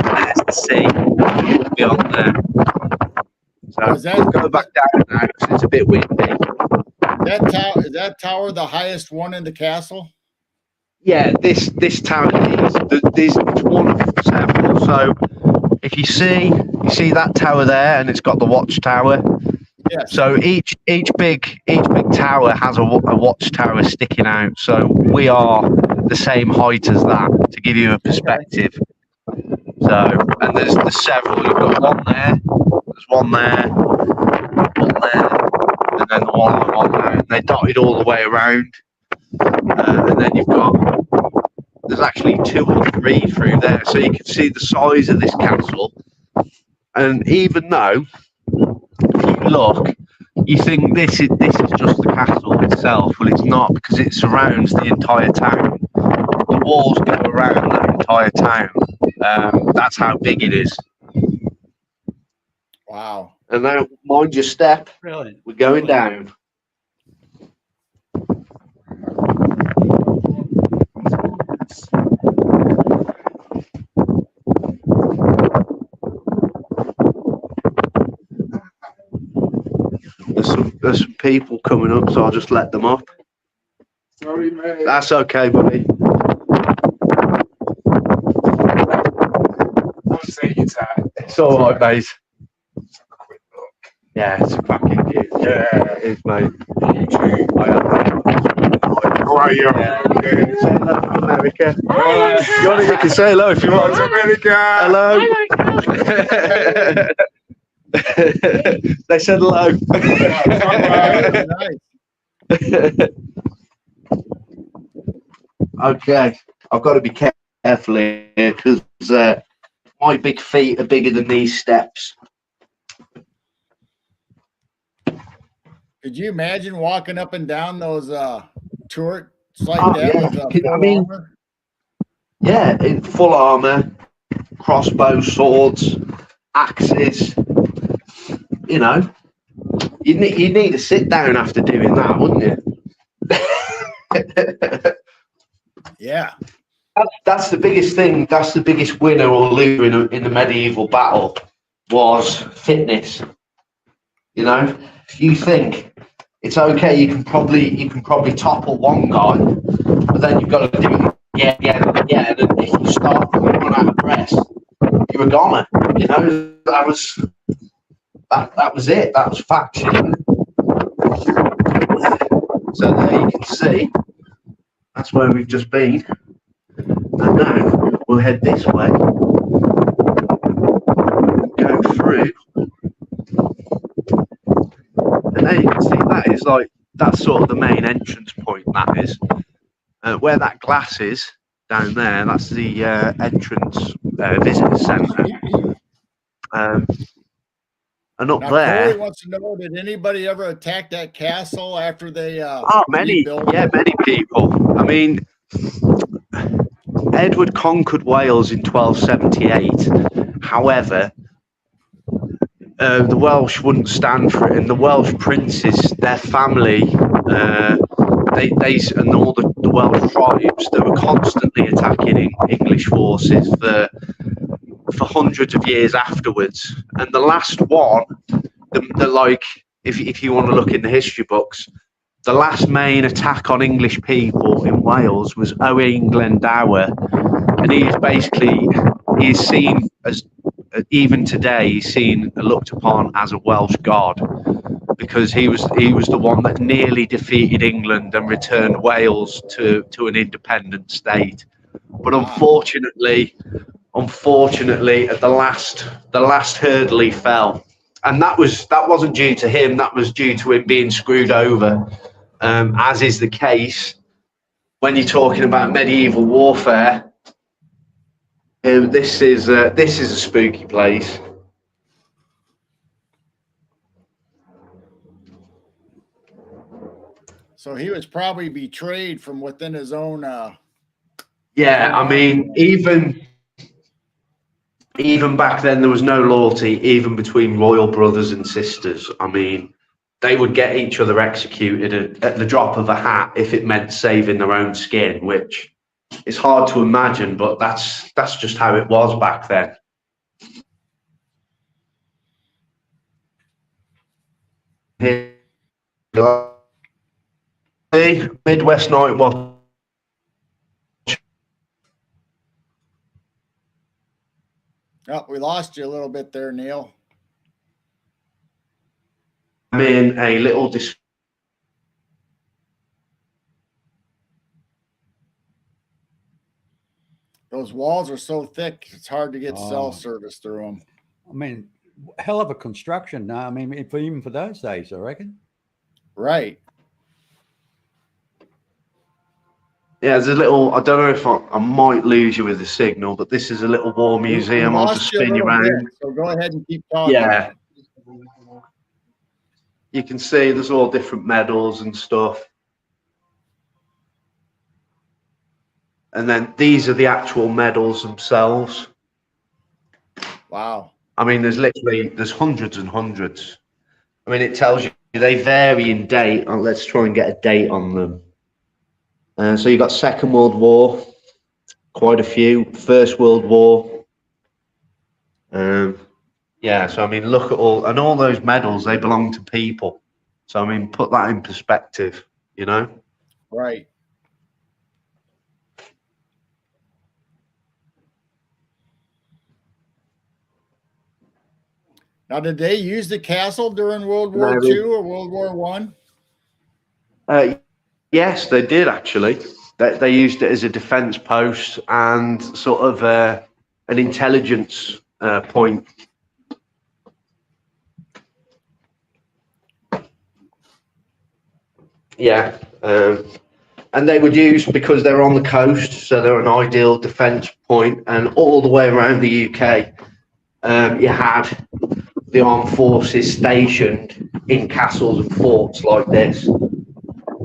There's the sea beyond there. So we'll go back down now because it's a bit windy. Is that tower the highest one in the castle? Yeah, this tower is one of several. So if you see that tower there, and it's got the watchtower. Yes. So each big tower has a watchtower sticking out. So we are the same height as that, to give you a perspective. So, and there's several. You've got one there. There's one there, and then the one there. And they're dotted all the way around. And then there's actually 2 or 3 through there, so you can see the size of this castle. And even though, if you look, you think this is just the castle itself. Well, it's not, because it surrounds the entire town. The walls go around that entire town. That's how big it is. Wow. And now, mind your step. Brilliant. We're going down. There's some people coming up, so I'll just let them up. Sorry, mate. That's okay, buddy. It's all right, mate. Yeah, it's a cracking view. Yeah, it is, mate. How are you? Yeah. America. You can say hello if you want. America. Hello. They said hello. Okay, I've got to be careful here because my big feet are bigger than these steps. Could you imagine walking up and down those turrets like Oh, that? yeah. With full I mean, armor? Yeah, in full armor, crossbow, swords, axes. You know, you'd need to sit down after doing that, wouldn't you? Yeah. That's the biggest thing. That's the biggest winner or loser in the medieval battle was fitness. You know, if you think it's okay, you can probably topple one guy, but then you've got to do it again. And then if you start to run out of breath, you're a goner. You know, that was it. That was faction. So there you can see. That's where we've just been. And now we'll head this way. Go through. And there you can see that's sort of the main entrance point, that is. Where that glass is, down there, that's the entrance visitor centre. And up Now, there. Corey wants to know: did anybody ever attack that castle after they? Many rebuilt it? people. I mean, Edward conquered Wales in 1278. However, the Welsh wouldn't stand for it, and the Welsh princes, their family, they and all the Welsh tribes, they were constantly attacking English forces for hundreds of years afterwards. And the last one, if you want to look in the history books, the last main attack on English people in Wales was Owain Glendower, and he's seen as, even today, he's seen looked upon as a Welsh god, because he was the one that nearly defeated England and returned Wales to an independent state. But unfortunately, at the last hurdle, he fell, and that wasn't due to him. That was due to him being screwed over, as is the case when you're talking about medieval warfare. This is a spooky place. So he was probably betrayed from within his own. Yeah, I mean, even even back then, there was no loyalty, even between royal brothers and sisters. I mean, they would get each other executed at the drop of a hat if it meant saving their own skin, which is hard to imagine, but that's just how it was back then. Here, Midwest Night Watch. Oh, we lost you a little bit there, Neil. I'm in a little Those walls are so thick, it's hard to get cell Oh. service through them. I mean, hell of a construction. I mean, even for those days, I reckon. Right. Yeah, there's a little, I don't know if I might lose you with the signal, but this is a little war museum. We I'll lost just you a spin you little around. bit, so go ahead and keep talking. Yeah. You can see there's all different medals and stuff. And then these are the actual medals themselves. Wow. I mean, there's hundreds and hundreds. I mean, it tells you they vary in date. Let's try and get a date on them. So you got Second World War, quite a few. First World War. Yeah, so I mean, look at all those medals, they belong to people. So I mean, put that in perspective, you know? Right. Now, did they use the castle during World War II or World War One? Yes, they did actually. They used it as a defense post and sort of an intelligence point. Yeah, and they would use, because they're on the coast, so they're an ideal defense point, and all the way around the UK, you had the armed forces stationed in castles and forts like this.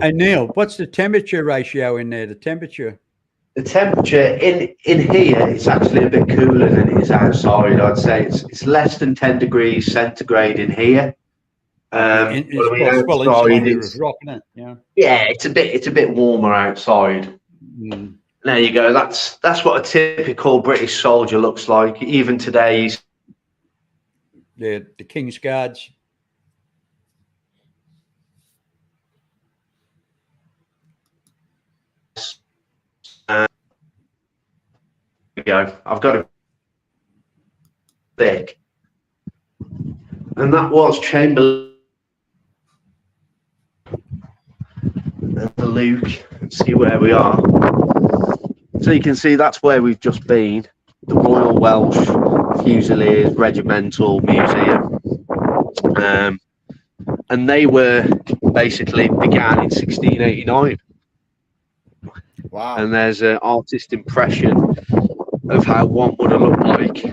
Hey, Neil, what's the temperature ratio in there? The temperature? The temperature in here, it's actually a bit cooler than it is outside. I'd say it's less than 10 degrees centigrade in here. It's well insulated with rock, isn't it? Yeah. Yeah, it's a bit warmer outside. Mm. There you go. That's what a typical British soldier looks like. Even today's. The King's Guards. There you go. I've got a thick, and that was Chamberlain. And the Luke, and see where we are. So you can see that's where we've just been, the Royal Welsh Fusiliers Regimental Museum. And they were basically began in 1689. Wow. And there's an artist impression of how one would have looked like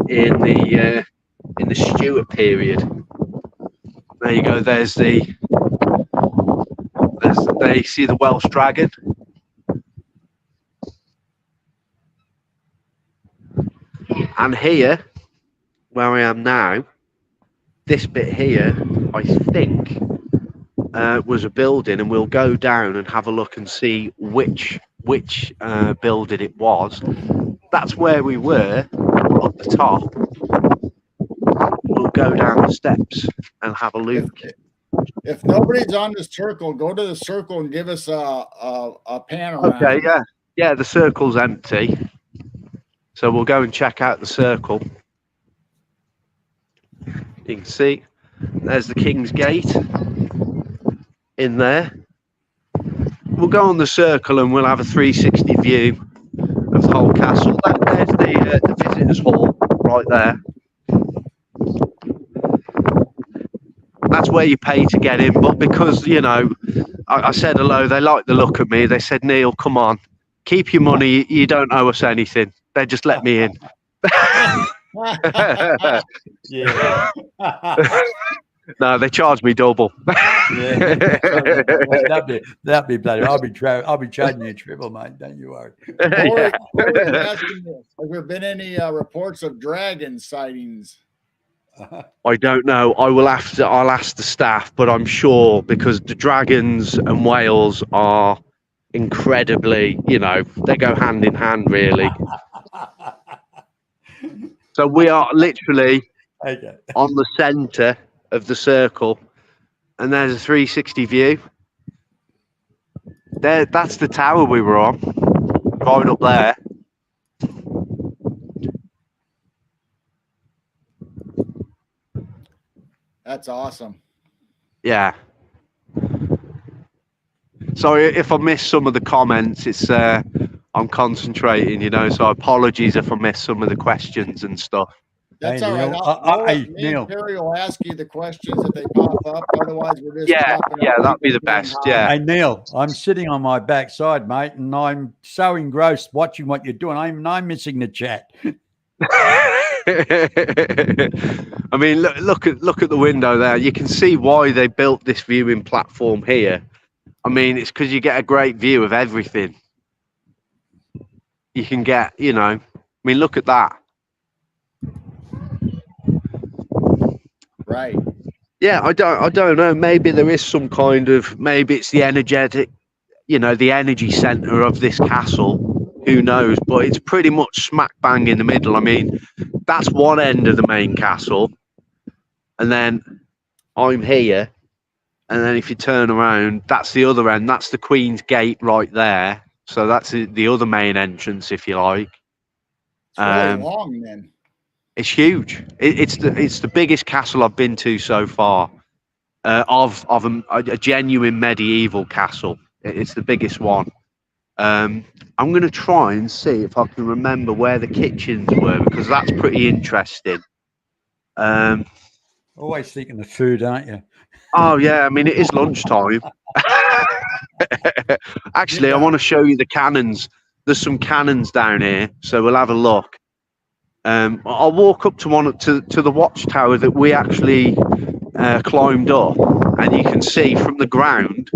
in the Stuart period. There you go. There's they see the Welsh dragon. And here, where I am now, this bit here, I think, was a building, and we'll go down and have a look and see which building it was. That's where we were at the top. We'll go down the steps and have a look. If nobody's on the circle, go to the circle and give us a panorama. Okay, yeah, the circle's empty. So we'll go and check out the circle. You can see there's the King's Gate in there. We'll go on the circle and we'll have a 360 view of the whole castle. There's the visitors hall right there. That's where you pay to get in, but because, you know, I said hello, they like the look of me. They said, Neil, come on, keep your money. You don't owe us anything. They just let me in. Yeah. No, they charge me double. Yeah, that'd be bloody. I'll be charging you triple, mate. Don't you worry. Corey's asking this. Have there been any reports of dragon sightings? I don't know. I'll ask the staff, but I'm sure because the dragons and whales are incredibly, they go hand in hand, really. So we are literally on the center of the circle, and there's a 360 view. That's the tower we were on, right up there. That's awesome. Yeah. Sorry if I missed some of the comments. It's I'm concentrating, so apologies if I missed some of the questions and stuff. That's Hey, all right. Neil, Me and Terry will ask you the questions if they pop up. Otherwise, we're just Yeah, talking about that'd be the people best. being Yeah. Hey Neil, I'm sitting on my backside, mate, and I'm so engrossed watching what you're doing. I'm missing the chat. I mean, look at the window there. You can see why they built this viewing platform here. I mean, it's because you get a great view of everything. You can get, I mean, look at that. Right. Yeah, I don't know. Maybe there is some kind of, maybe it's the energetic, the energy center of this castle. Who knows? But it's pretty much smack bang in the middle. I mean, that's one end of the main castle, and then I'm here, and then if you turn around, that's the other end. That's the Queen's Gate right there. So that's the other main entrance, if you like. It's really long, then. It's huge. It's the biggest castle I've been to so far, of a genuine medieval castle. It's the biggest one. I'm going to try and see if I can remember where the kitchens were, because that's pretty interesting. Always thinking of food, aren't you? Oh yeah, I mean it is lunchtime. Actually, I want to show you the cannons. There's some cannons down here, so we'll have a look. I'll walk up to the watchtower that we actually climbed up, and you can see from the ground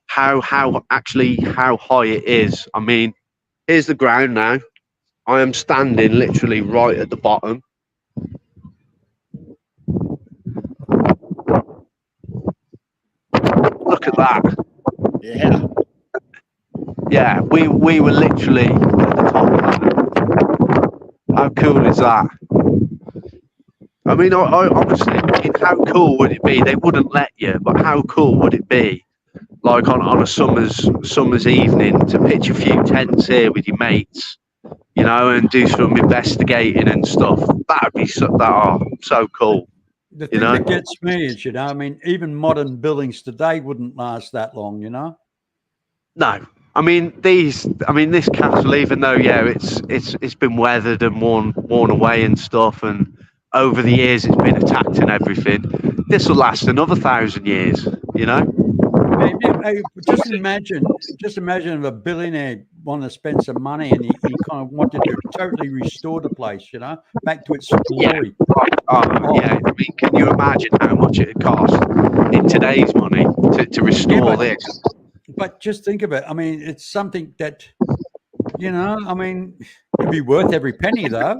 how high it is. I mean, here's the ground now. I am standing literally right at the bottom. Look at that. Yeah. Yeah, we were literally at the top of that. How cool is that? I mean, I was thinking, how cool would it be? They wouldn't let you, but how cool would it be? Like on a summer's evening to pitch a few tents here with your mates, and do some investigating and stuff. That'd be so cool. The thing that gets me is, I mean, even modern buildings today wouldn't last that long, No, I mean this castle, even though it's been weathered and worn away and stuff, and over the years it's been attacked and everything. This will last another 1,000 years, Just imagine if a billionaire wanted to spend some money and he kind of wanted to totally restore the place, back to its glory. Yeah. I mean, can you imagine how much it cost in today's money to restore this? But just think of it. I mean, it's something that, I mean, it'd be worth every penny, though.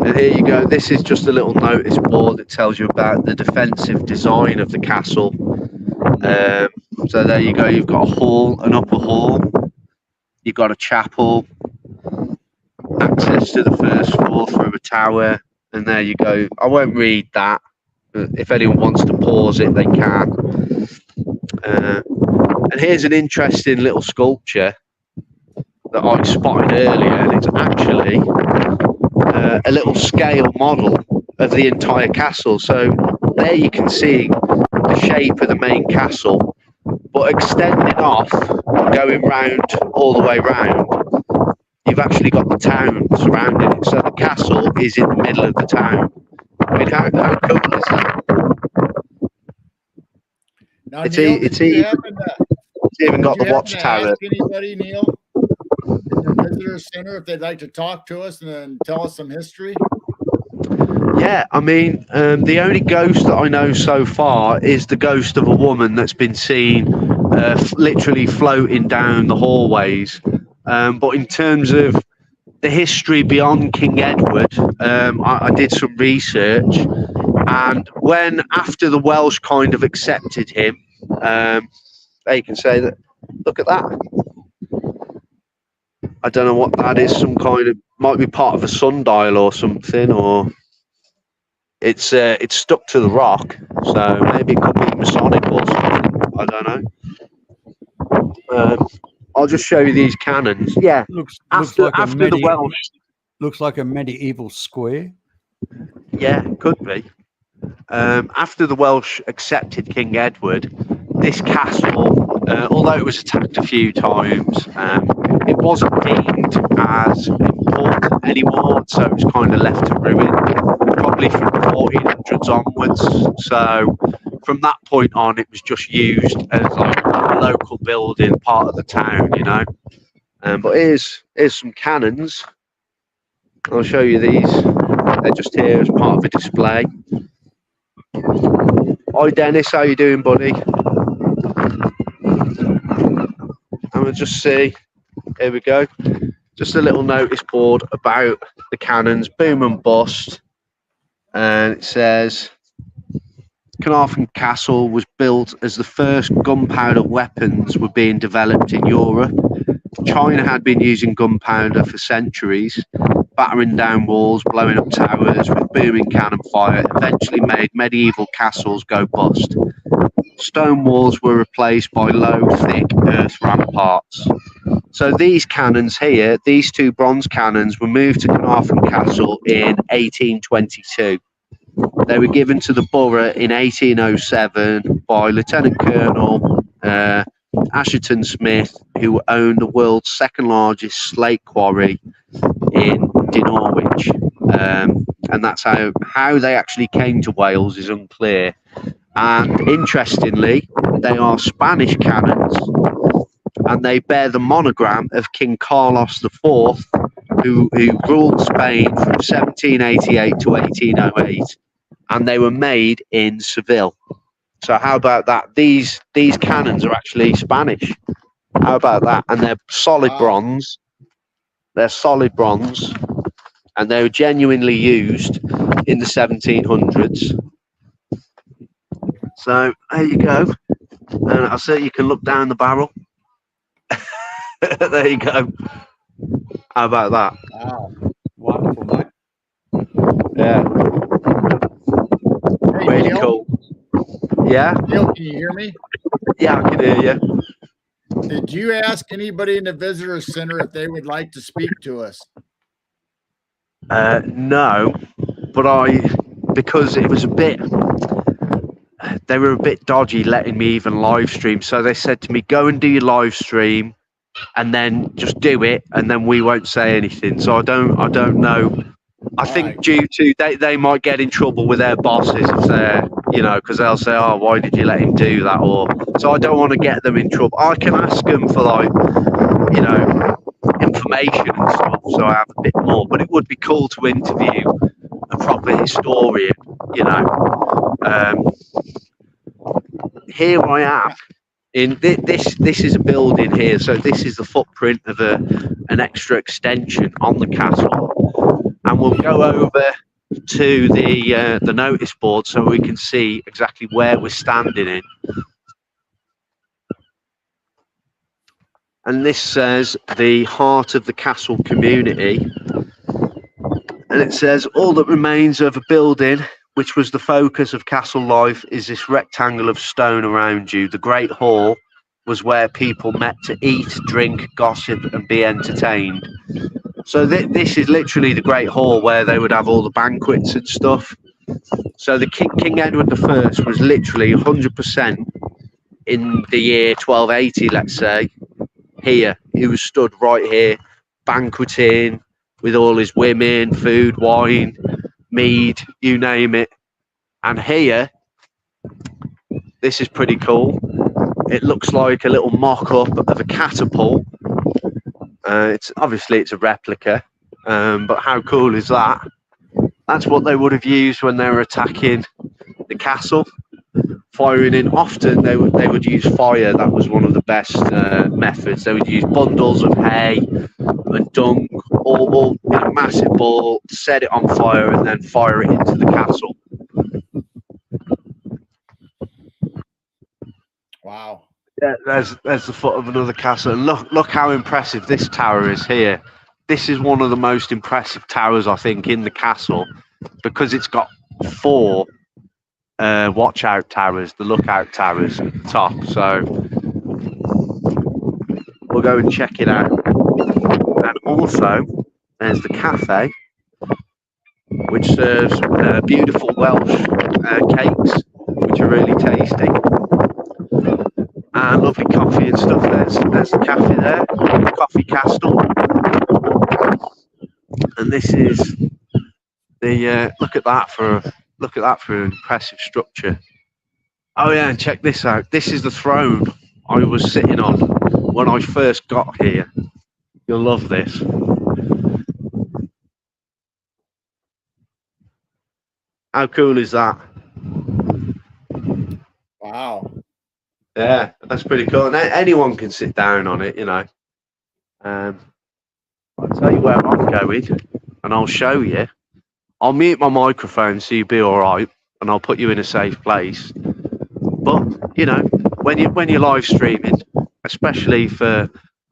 And here you go. This is just a little notice board that tells you about the defensive design of the castle. So there you go. You've got a hall, an upper hall. You've got a chapel, access to the first floor through a tower, and there you go. I won't read that. If anyone wants to pause it, they can. And here's an interesting little sculpture that I spotted earlier, and it's actually a little scale model of the entire castle. So there you can see the shape of the main castle, but extending off, going round all the way round, you've actually got the town surrounding it. So the castle is in the middle of the town. I mean, how cool is that? Now, it's even got the watchtower. Anybody, Neil, in the visitor center, if they'd like to talk to us and then tell us some history? Yeah, I mean, the only ghost that I know so far is the ghost of a woman that's been seen literally floating down the hallways. But in terms of the history beyond King Edward, I did some research, and when after the Welsh kind of accepted him, they can say that. Look at that. I don't know what that is. Some kind of might be part of a sundial or something, or it's stuck to the rock, so maybe it could be Masonic or something. I don't know. I'll just show you these cannons. Yeah, Looks after like the Welsh. looks like a medieval square. Yeah, could be. After the Welsh accepted King Edward, this castle, although it was attacked a few times, it wasn't deemed as important anymore, so it was kind of left to ruin, probably from the 1400s onwards. So from that point on, it was just used as like a local building, part of the town, you know. But here's some cannons. I'll show you these. They're just here as part of a display. Hi Dennis, how you doing, buddy? And we'll just see. Here we go. Just a little notice board about the cannons, boom and bust. And it says Caernarfon Castle was built as the first gunpowder weapons were being developed in Europe. China had been using gunpowder for centuries, battering down walls, blowing up towers with booming cannon fire, eventually made medieval castles go bust. Stone walls were replaced by low, thick earth ramparts. So these cannons here, these two bronze cannons, were moved to Caernarfon Castle in 1822. They were given to the borough in 1807 by Lieutenant Colonel Asherton Smith, who owned the world's second largest slate quarry in Norwich. And that's how they actually came to Wales is unclear. And interestingly, they are Spanish cannons, and they bear the monogram of King Carlos IV, who ruled Spain from 1788 to 1808, and they were made in Seville. So how about that? These cannons are actually Spanish. How about that? And they're solid bronze. They're solid bronze, and they were genuinely used in the 1700s. So there you go. And I'll say you can look down the barrel. There you go. How about that? Wow, wonderful, mate. Yeah. Hey, Really Neil? cool. Yeah? Neil, can you hear me? Yeah, I can hear you. Did you ask anybody in the visitor center if they would like to speak to us? No, but because it was they were a bit dodgy letting me even live stream. So they said to me, go and do your live stream and then just do it, and then we won't say anything. So I don't know. I think due to they might get in trouble with their bosses if they're, you know, because they'll say, oh, why did you let him do that? Or so I don't want to get them in trouble. I can ask them for, like, you know, information and stuff, so I have a bit more. But it would be cool to interview a proper historian, you know. Here I am in this is a building here, so this is the footprint of an extra extension on the castle, and we'll go over to the notice board so we can see exactly where we're standing in. And this says the heart of the castle community, and it says all that remains of a building which was the focus of castle life is this rectangle of stone around you. The great hall was where people met to eat, drink, gossip, and be entertained. So this is literally the great hall where they would have all the banquets and stuff. So the King Edward I was literally 100% in the year 1280, let's say. Here, he was stood right here, banqueting with all his women, food, wine, mead, you name it. And here, this is pretty cool. It looks like a little mock-up of a catapult. It's obviously a replica, but how cool is that? That's what they would have used when they were attacking the castle, firing in. Often they would use fire. That was one of the best methods. They would use bundles of hay and dung, all in a massive ball, set it on fire, and then fire it into the castle. Wow. Yeah, there's the foot of another castle. And look how impressive this tower is here. This is one of the most impressive towers, I think, in the castle, because it's got 4 watch out towers, the lookout towers at the top. So we'll go and check it out. And also, there's the cafe, which serves beautiful Welsh cakes, which are really tasty. And lovely coffee and stuff. There's the cafe there, Coffee Castle. And this is the look at that for an impressive structure. Oh yeah, and check this out. This is the throne I was sitting on when I first got here. You'll love this. How cool is that? Wow. Yeah, that's pretty cool. And anyone can sit down on it, you know. I'll tell you where I'm going, and I'll show you. I'll mute my microphone so you'll be all right, and I'll put you in a safe place. But you know, when you're live streaming, especially for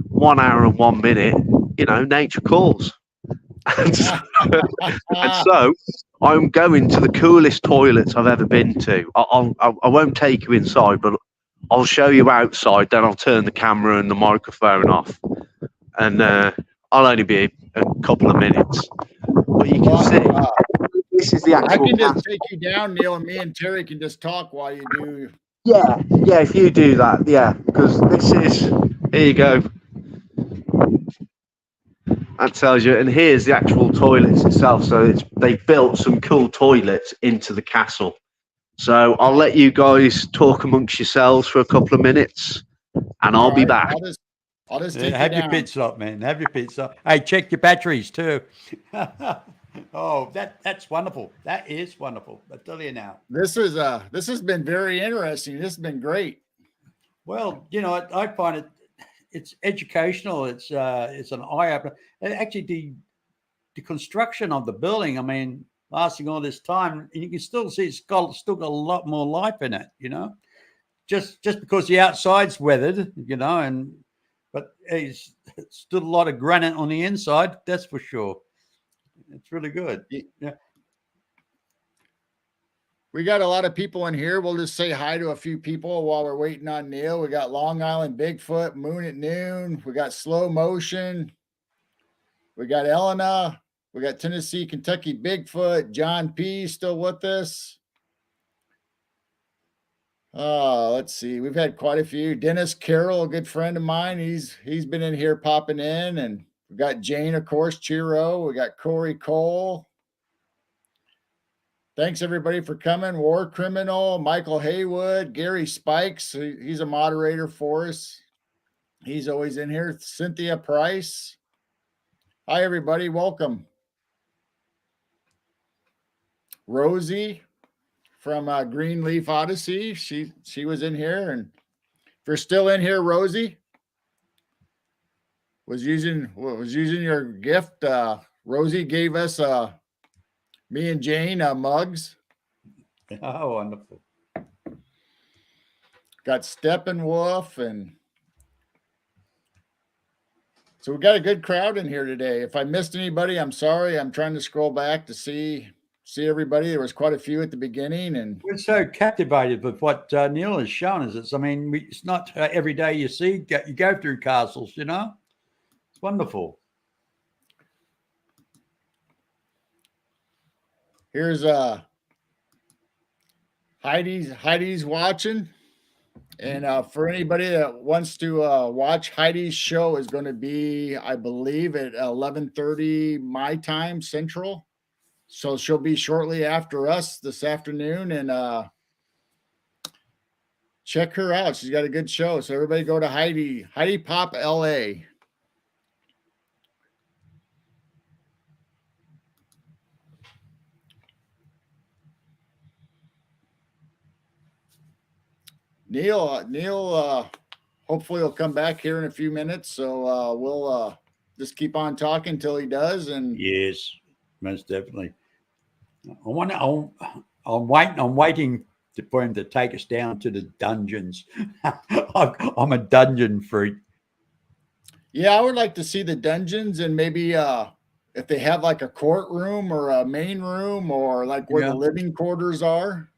1 hour and 1 minute, you know, nature calls. And so I'm going to the coolest toilets I've ever been to. I won't take you inside, but I'll show you outside. Then I'll turn the camera and the microphone off, and I'll only be a couple of minutes. But you can see this is the actual. I can just take you down, Neil, and me and Terry can just talk while you do. Yeah. If you do that, yeah, because this is. Here you go. That tells you, and here's the actual toilets itself. So they built some cool toilets into the castle. So I'll let you guys talk amongst yourselves for a couple of minutes, and I'll be back. I'll just take have you your down. pits up, man. Have your pits up. Hey, check your batteries too. Oh, that's wonderful. That is wonderful. I tell you now. This has been very interesting. This has been great. Well, you know, I find it's educational. It's an eye opener. And actually, the construction of the building, I mean, lasting all this time, and you can still see it's still got a lot more life in it. You know, just because the outside's weathered, you know, but it's still a lot of granite on the inside. That's for sure. It's really good. Yeah. We got a lot of people in here. We'll just say hi to a few people while we're waiting on Neil. We got Long Island Bigfoot, Moon at Noon. We got Slow Motion. We got Elena. We got Tennessee, Kentucky Bigfoot. John P. still with us. Let's see. We've had quite a few. Dennis Carroll, a good friend of mine. He's been in here popping in. And we got Jane, of course, Chiro. We got Corey Cole. Thanks, everybody, for coming. War Criminal, Michael Haywood, Gary Spikes. He's a moderator for us. He's always in here. Cynthia Price. Hi, everybody. Welcome. Rosie from Greenleaf Odyssey. She was in here. And if you're still in here, Rosie, was using your gift. Rosie gave us me and Jane mugs. Oh, wonderful. Got Steppenwolf, and so we got a good crowd in here today. If I missed anybody, I'm sorry. I'm trying to scroll back to see everybody. There was quite a few at the beginning, and We're so captivated with what Neil has shown us. It's not every day you go through castles, you know. It's wonderful. here's Heidi's watching. And for anybody that wants to watch, Heidi's show is going to be, I believe, at 11:30 my time Central. So she'll be shortly after us this afternoon, and check her out. She's got a good show. So everybody go to Heidi Pop LA. Neil, hopefully he'll come back here in a few minutes. So we'll just keep on talking until he does. And Yes, most definitely. I'm waiting for him to take us down to the dungeons. I'm a dungeon freak. yeah, I would like to see the dungeons and maybe if they have like a courtroom or a main room or like where Yeah. the living quarters are.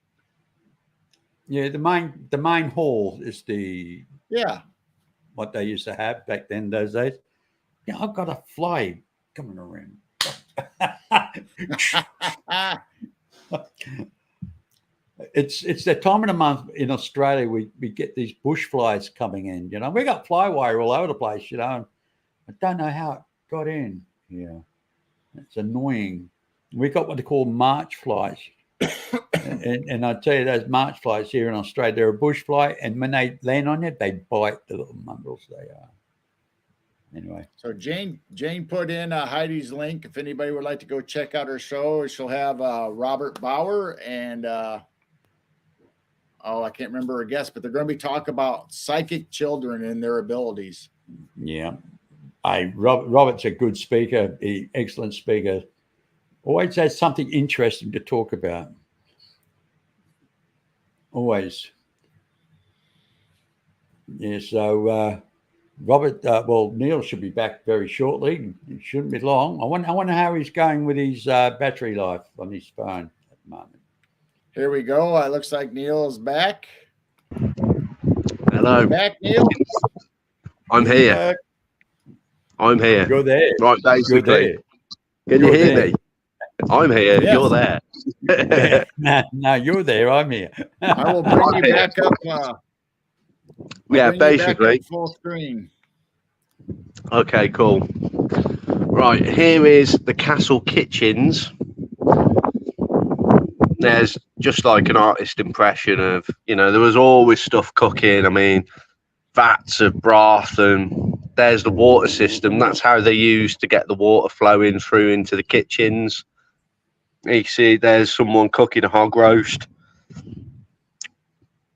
Yeah, the main hall is the Yeah. what they used to have back then those days. Yeah, I've got a fly coming around. It's the time of the month in Australia we get these bush flies coming in. You know, we got fly wire all over the place. You know, and I don't know how it got in. Yeah, it's annoying. We got what they call March flies, and I tell you, those March flies here in Australia, they're a bush fly, and when they land on you, they bite the little mongrels. They are. Anyway, so Jane put in Heidi's link. If anybody would like to go check out her show, she'll have Robert Bauer and I can't remember her guest, but they're going to be talking about psychic children and their abilities. yeah, Robert's a good speaker, excellent speaker. Always has something interesting to talk about. Always. Yeah. So. Robert, Neil should be back very shortly. It shouldn't be long. I wonder how he's going with his battery life on his phone at the moment. Here we go. It looks like Neil is back. Hello. Back, Neil. I'm here. I'm here. You're there. Right, basically. Can you hear me? I'm here. Yes. You're there. No, you're there. I'm here. I will bring you back up. Yeah, basically. Full screen. Okay, cool. Right, here is the castle kitchens. There's just like an artist impression of, you know, there was always stuff cooking. I mean, vats of broth, and there's the water system. That's how they used to get the water flowing through into the kitchens. You see, there's someone cooking a hog roast.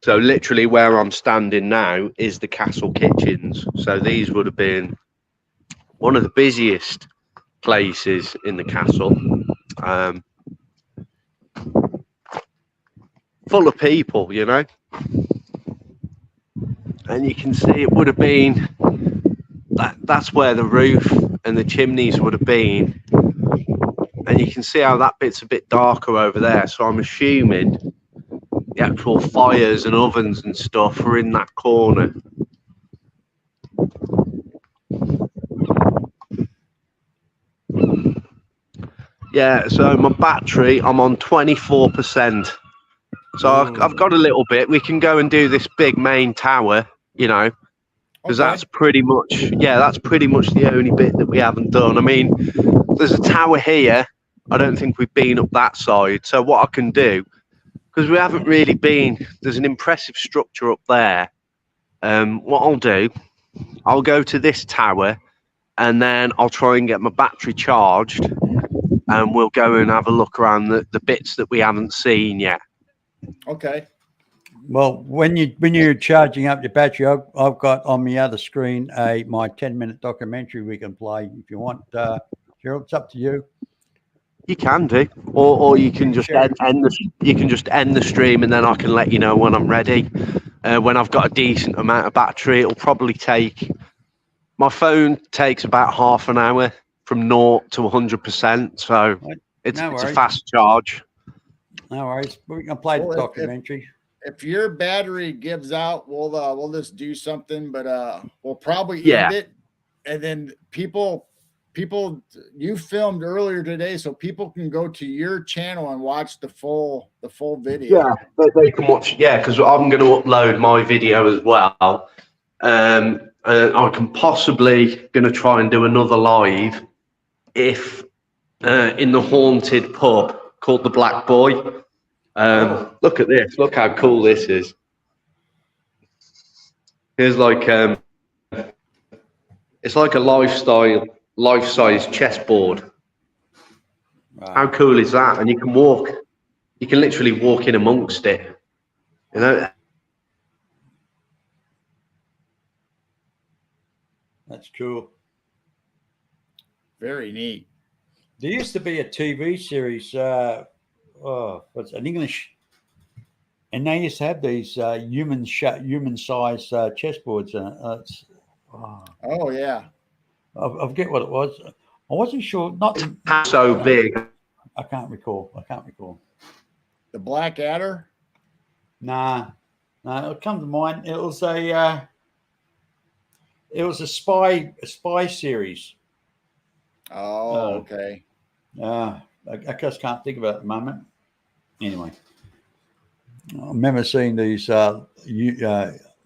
So literally where I'm standing now is the castle kitchens. So these would have been one of the busiest places in the castle. Full of people, you know. And you can see it would have been, that's where the roof and the chimneys would have been. And you can see how that bit's a bit darker over there. So I'm assuming the actual fires and ovens and stuff are in that corner. Yeah, so my battery, I'm on 24%. So I've got a little bit. We can go and do this big main tower, you know, because that's pretty much, that's pretty much the only bit that we haven't done. I mean, there's a tower here. I don't think we've been up that side. So what I can do, because we haven't really been, there's an impressive structure up there. What I'll do, I'll go to this tower and then I'll try and get my battery charged, and we'll go and have a look around the bits that we haven't seen yet. Okay. Well, when you're charging up your battery, I've got on the other screen my 10-minute documentary we can play if you want. Gerald, it's up to you. You can do, or you can just end the stream, and then I can let you know when I'm ready. When I've got a decent amount of battery, it'll probably take. My phone takes about half an hour from 0 to 100%, so it's a fast charge. No worries. We can play the documentary. If your battery gives out, we'll just do something, but we'll probably end it, and then people you filmed earlier today, so people can go to your channel and watch the full video. Yeah, they can watch. Yeah, because I'm going to upload my video as well. I can possibly going to try and do another live if in the haunted pub called the Black Boy. Look at this. Look how cool this is. Here's like it's like a life-size chessboard. Wow. How cool is that? And you can literally walk in amongst it. You know, That's cool. Very neat. There used to be a TV series, what's an English, and they used to have these human-sized chessboards. Oh yeah. I forget what it was. I wasn't sure. Not So big. I can't recall. The Black Adder. Nah, no, it'll come to mind. It was a spy series. Oh, okay. I just can't think of it at the moment. Anyway, I remember seeing these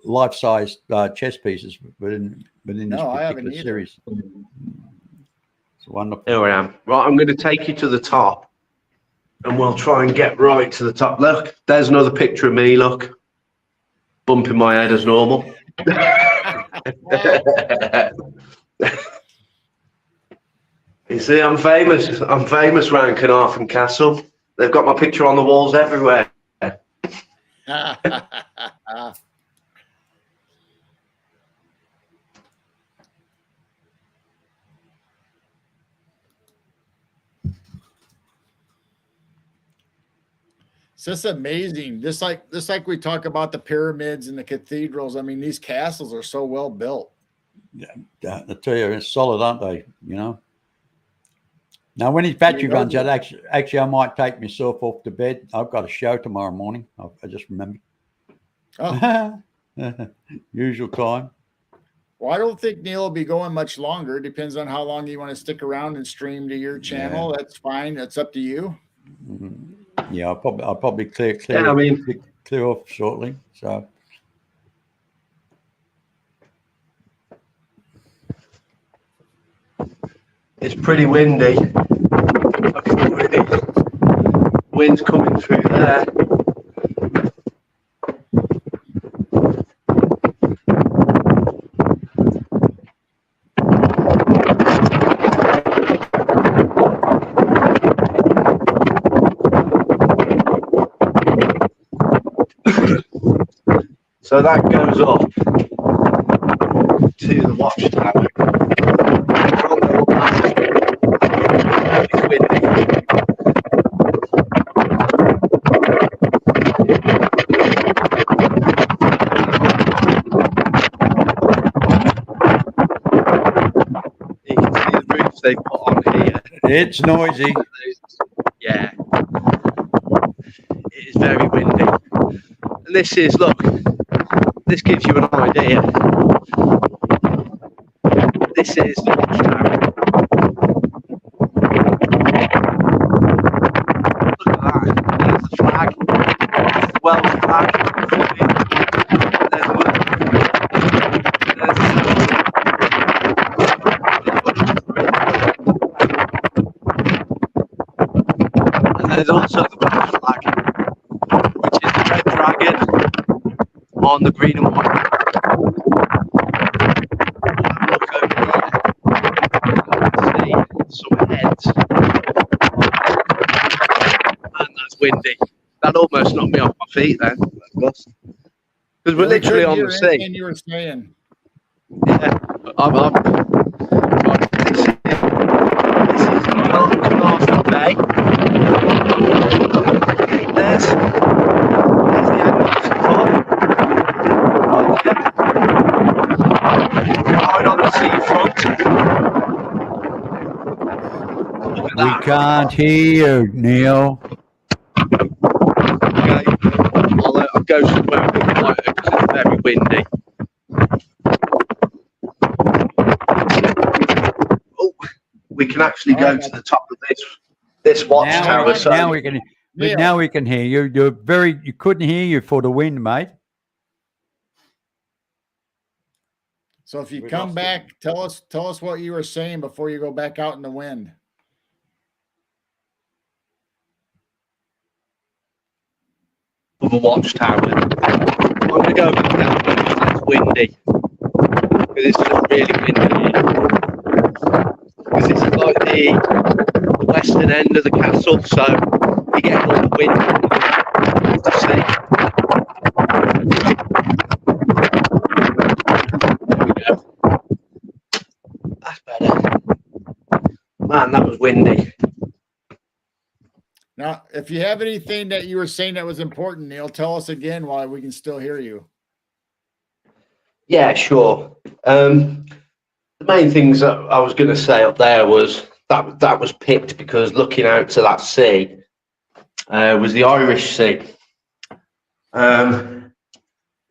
life-size chess pieces within this No, I haven't particular either. series. It's wonderful. Here I am. Right, I'm going to take you to the top, and we'll try and get right to the top. Look, there's another picture of me. Look, bumping my head as normal. You see, I'm famous. I'm famous around Caernarfon Castle. They've got my picture on the walls everywhere. It's just amazing. Just like we talk about the pyramids and the cathedrals. I mean, these castles are so well built. I tell you, it's solid, aren't they? You know. Now, when his battery runs out, actually, I might take myself off to bed. I've got a show tomorrow morning. I just remembered. Oh. Usual time. Well, I don't think Neil will be going much longer. Depends on how long you want to stick around and stream to your channel. That's fine. That's up to you. Yeah, I'll probably clear off shortly. So. It's pretty windy. Wind's coming through there. So that goes up to the watchtower. It's windy. You can see the roofs they put on here. It's noisy. Yeah. It is very windy. And this is, look, this gives you an idea. This is the watchtower. Look at that. There's the flag. The Welsh flag. There's the and there's also the Welsh flag, which is the red dragon on the green and white. Look over here. See some heads. And that's windy. That almost knocked me off my feet then. Because we're literally on the sea. And you were saying. Yeah. This is Caernarfon Bay. There's the Angles Club. Right on the seafront. Look at We that. can't hear you, Neil. Okay. I'll go somewhere a bit quieter because it's very windy. Oh, we can actually go to the top of this watchtower. Now we can. But now we can hear you. You couldn't hear you for the wind, mate. So if you come back, tell us what you were saying before you go back out in the wind. Of a watchtower. I'm going to go back down because it's windy. Because it's just really windy here. Because this is like the western end of the castle, so you get all the wind to see. There we go. Man, that was windy. Now, if you have anything that you were saying that was important, Neil, tell us again while we can still hear you. Yeah, sure. The main things that I was going to say up there was that was picked because looking out to that sea was the Irish Sea.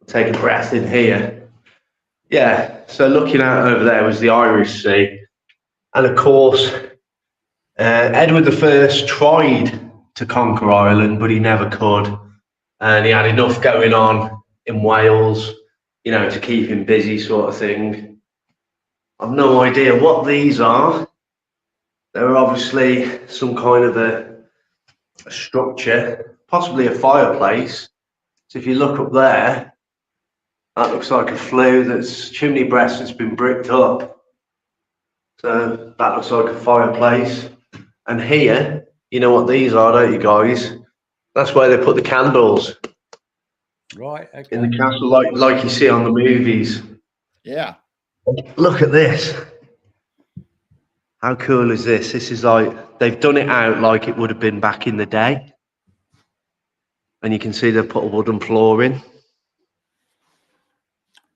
Take a breath in here. Yeah, so looking out over there was the Irish Sea. And of course, Edward I tried to conquer Ireland, but he never could. And he had enough going on in Wales, you know, to keep him busy, sort of thing. I've no idea what these are. They're obviously some kind of a structure, possibly a fireplace. So if you look up there, that looks like a flue that's chimney breast that's been bricked up. So that looks like a fireplace. And here, you know what these are, don't you guys? That's where they put the candles. Right. Okay. In the castle, like you see on the movies. Yeah. Look at this. How cool is this? This is like, they've done it out like it would have been back in the day. And you can see they've put a wooden floor in.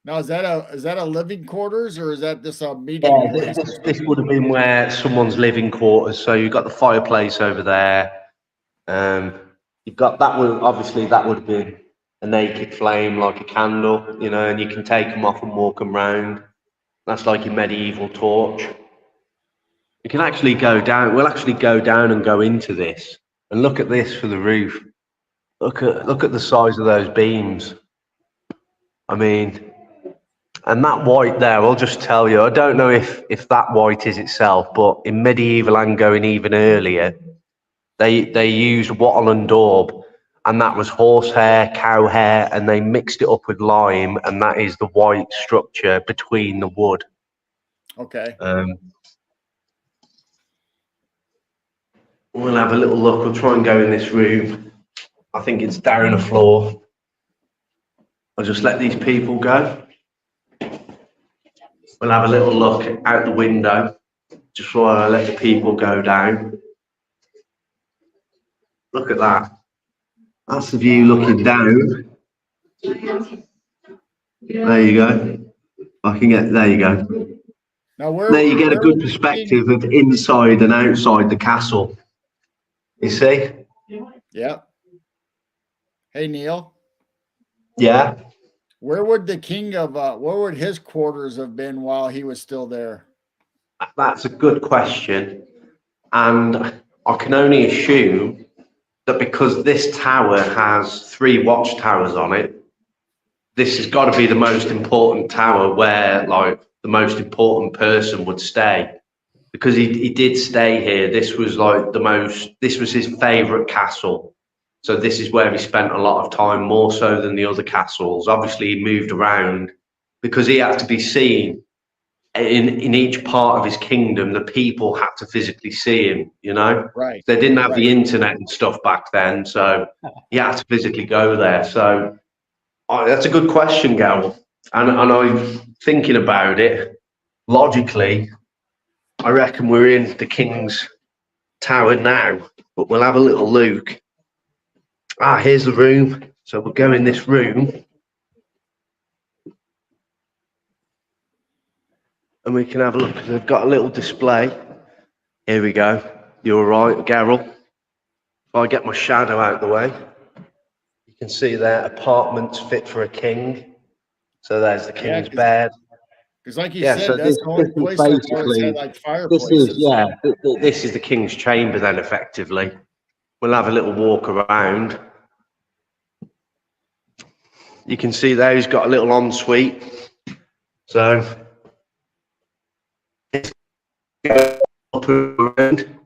Now, is that a living quarters or is that just a meeting place? This would have been where someone's living quarters. So you've got the fireplace over there. You've got that one. Obviously, that would have been a naked flame, like a candle, you know, and you can take them off and walk them round. That's like a medieval torch. You can actually go down. We'll actually go down and go into this and look at this for the roof. Look at the size of those beams. I mean. And that white there, I'll just tell you, I don't know if that white is itself, but in medieval and going even earlier, they used wattle and daub, and that was horsehair, cow hair, and they mixed it up with lime, and that is the white structure between the wood. Okay. We'll have a little look. We'll try and go in this room. I think it's down the floor. I'll just let these people go. We'll have a little look out the window, just while I let the people go down. Look at that. That's the view looking down. There you go. I can get, there you go. Now, There you get a good perspective of inside and outside the castle. You see? Yeah. Hey, Neil. Yeah. Where would the king of, where would his quarters have been while he was still there? That's a good question. And I can only assume that because this tower has 3 watchtowers on it, this has got to be the most important tower where, like, the most important person would stay. Because he did stay here. This was like this was his favourite castle. So this is where he spent a lot of time, more so than the other castles. Obviously, he moved around because he had to be seen in each part of his kingdom. The people had to physically see him, you know? Right. They didn't have the internet and stuff back then, so he had to physically go there. So that's a good question, Gal. And I'm thinking about it logically. I reckon we're in the King's Tower now, but we'll have a little look. Here's the room. So we'll go in this room. And we can have a look. They've got a little display. Here we go. You're right, Geralt. If I get my shadow out of the way, you can see there, apartments fit for a king. So there's the king's bed. Because like you said, so that's the only place that's had like fireplaces. This is the king's chamber then, effectively. We'll have a little walk around. You can see there he's got a little ensuite. So up around.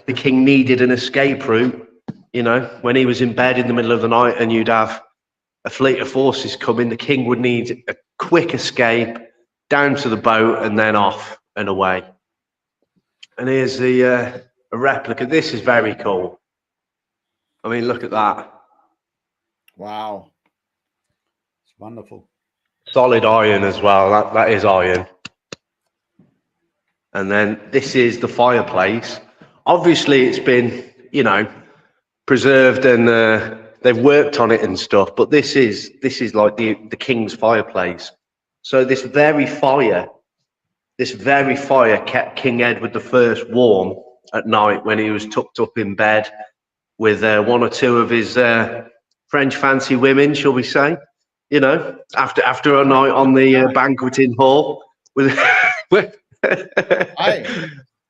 The king needed an escape route, you know, when he was in bed in the middle of the night and you'd have a fleet of forces coming, the king would need a quick escape down to the boat and then off and away. And here's the a replica. This is very cool. I mean, look at that. Wow. It's wonderful. Solid iron as well. That is iron. And then this is the fireplace. Obviously, it's been, you know, preserved and they've worked on it and stuff. But this is like the king's fireplace. So this very fire kept King Edward I warm at night when he was tucked up in bed with one or two of his French fancy women, shall we say? You know, after a night on the banqueting hall with.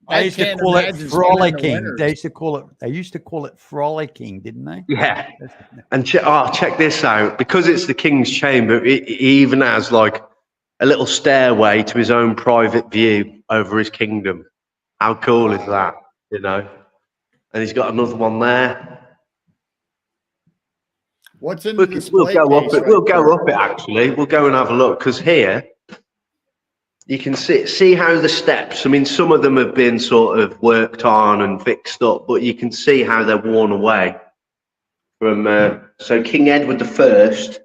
They used to call it frolicking. They used to call it frolicking, didn't they? Yeah. And check this out. Because it's the king's chamber, he even has like a little stairway to his own private view over his kingdom. How cool is that? You know. And he's got another one there. What's in the display We'll go up case it. We'll go up it actually. We'll go and have a look because here you can see how the steps. I mean, some of them have been sort of worked on and fixed up, but you can see how they're worn away. From so King Edward I.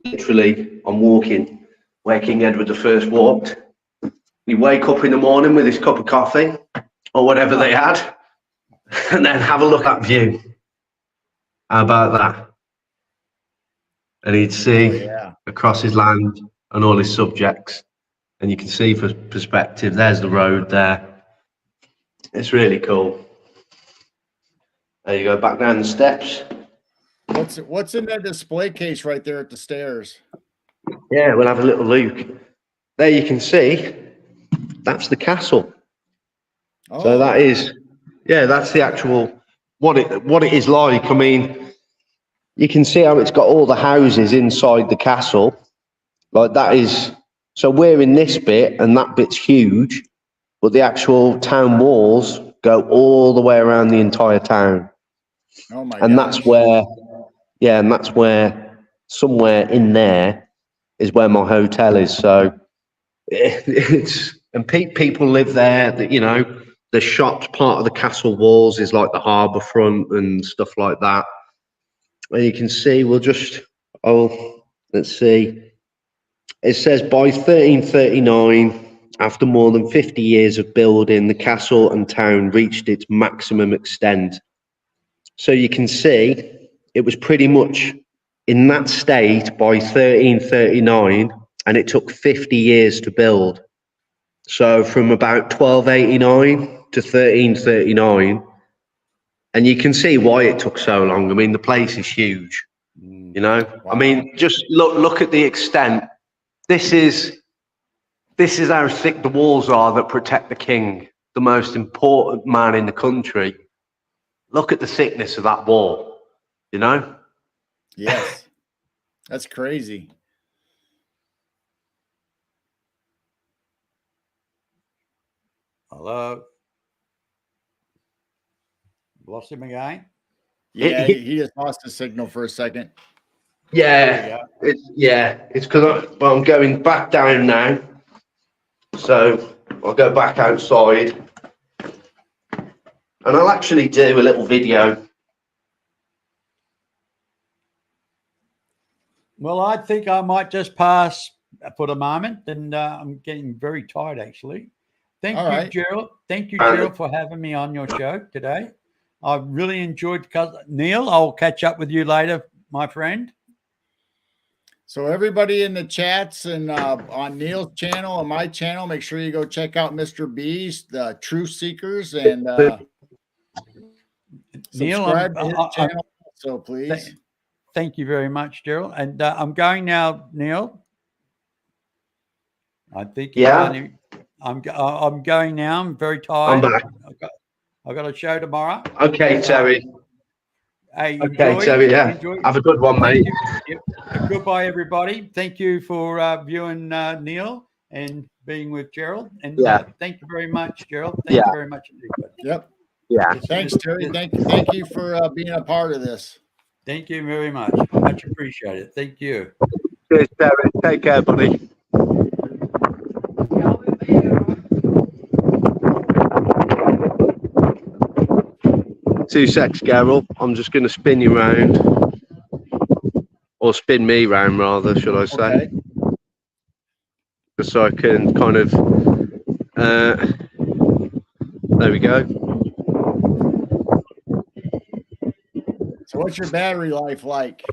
Literally, I'm walking where King Edward I walked. You wake up in the morning with his cup of coffee or whatever they had, and then have a look at that view. How about that? And he'd see across his land and all his subjects, and you can see for perspective. There's the road there. It's really cool. There you go, back down the steps. What's in that display case right there at the stairs? Yeah, we'll have a little look. There you can see. That's the castle. Oh. So that is, that's the actual what it is like. I mean, you can see how it's got all the houses inside the castle. Like that is, so we're in this bit and that bit's huge, but the actual town walls go all the way around the entire town. Oh my and gosh. that's where somewhere in there is where my hotel is. So people live there, you know, the shops, part of the castle walls is like the harbour front and stuff like that. And you can see, let's see. It says by 1339, after more than 50 years of building, the castle and town reached its maximum extent. So you can see it was pretty much in that state by 1339, and it took 50 years to build. So from about 1289 to 1339, and you can see why it took so long. I mean, the place is huge, you know. Wow. I mean, just look at the extent. This is how thick the walls are that protect the king, the most important man in the country. Look at the thickness of that wall, you know? Yes. That's crazy. Hello. Lost him again? Yeah, he just lost his signal for a second. Yeah, it's because I'm going back down now. So I'll go back outside. And I'll actually do a little video. Well, I think I might just pass for the moment, and I'm getting very tired, actually. Thank you, Gerald. Thank you, Gerald, for having me on your show today. I really enjoyed. Neil, I'll catch up with you later, my friend. So everybody in the chats and on Neil's channel and my channel, make sure you go check out Mr. B's, the Truth Seekers, and subscribe to his channel. So please. Thank you very much, Gerald. And I'm going now, Neil. I think. Yeah. I'm going now. I'm very tired. I'm back. I've got a show tomorrow. Okay, Terry. Hey, Terry. Yeah. Have a good one, mate. Yep. Goodbye, everybody. Thank you for viewing Neil and being with Gerald. And thank you very much, Gerald. Thank you very much, everybody. Yep. Yeah. Thanks, Terry. Thank you for being a part of this. Thank you very much. Much appreciated. Thank you. Cheers, Terry. Take care, buddy. 2 secs, Gerald. I'm just going to spin you round. Or spin me round, rather, should I say. Okay. just so I can kind of. There we go. So what's your battery life like?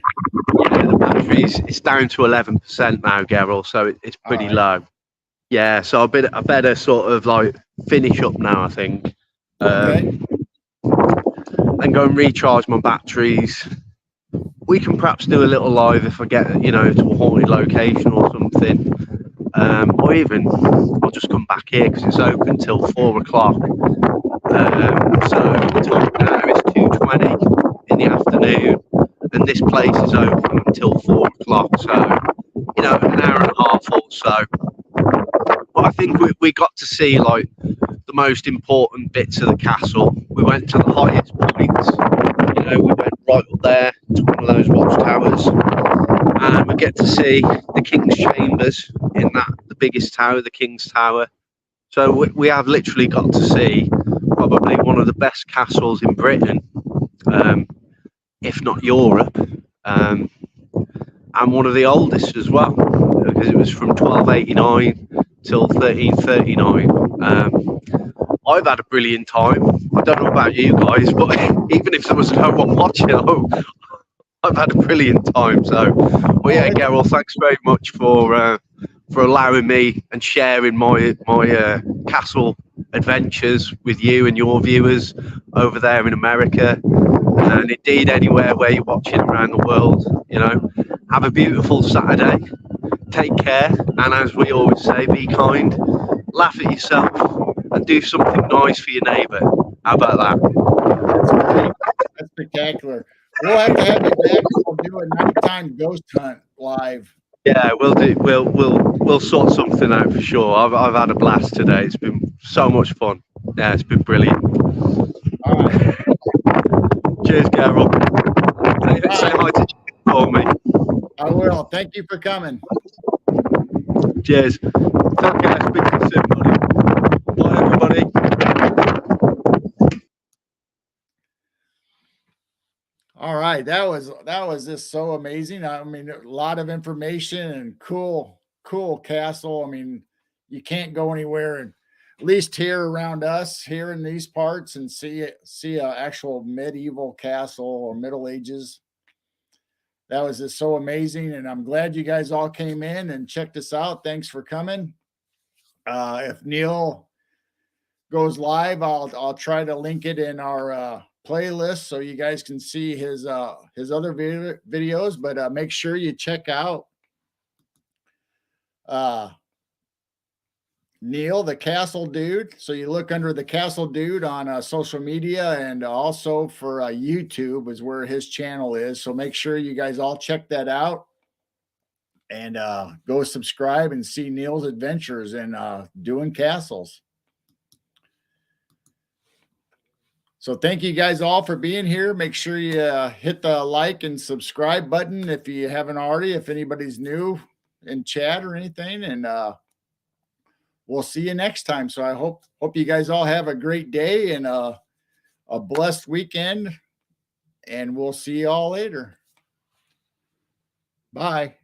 Yeah, the battery's it's down to 11% now, Gerald. So it's pretty low. Yeah, so I better sort of like finish up now, I think. Okay. And go and recharge my batteries. We can perhaps do a little live if I get, to a haunted location or something. Or even I'll just come back here because it's open till 4 o'clock. So the time now is 2:20 in the afternoon, and this place is open until 4 o'clock. So, an hour and a half or so. But I think we got to see like the most important bits of the castle. We went to the highest points. We went right up there to one of those watchtowers, and we get to see the King's Chambers in the biggest tower, the King's Tower. So we have literally got to see probably one of the best castles in Britain, if not Europe, and one of the oldest as well, because it was from 1289 till 1339. I've had a brilliant time. I don't know about you guys, but even if there was no one watching, I've had a brilliant time. So, well, yeah, Gerald, thanks very much for allowing me and sharing my castle adventures with you and your viewers over there in America, and indeed anywhere where you're watching around the world. Have a beautiful Saturday. Take care, and as we always say, be kind, laugh at yourself, and do something nice for your neighbour. How about that? That's great. That's spectacular. We'll have to have you back. We'll do a nighttime ghost hunt live. Yeah, we'll do. We'll sort something out for sure. I've had a blast today. It's been so much fun. Yeah, it's been brilliant. All right. Cheers, Carol. Say hi to Jim for me. I will. Thank you for coming. Cheers. Take care. Speak to you soon, buddy. Bye, everybody. All right, that was just so amazing. I mean, a lot of information and cool castle. I mean, you can't go anywhere, and at least here around us, here in these parts, and see an actual medieval castle or Middle Ages. That was just so amazing, and I'm glad you guys all came in and checked us out. Thanks for coming. If Neil goes live, I'll try to link it in our playlist so you guys can see his other videos, but make sure you check out Neil the Castle Dude. So you look under the Castle Dude on social media, and also for YouTube is where his channel is. So make sure you guys all check that out, and go subscribe and see Neil's adventures in doing castles. So thank you guys all for being here. Make sure you hit the like and subscribe button if you haven't already, if anybody's new in chat or anything. And we'll see you next time. So I hope you guys all have a great day and a blessed weekend. And we'll see you all later. Bye.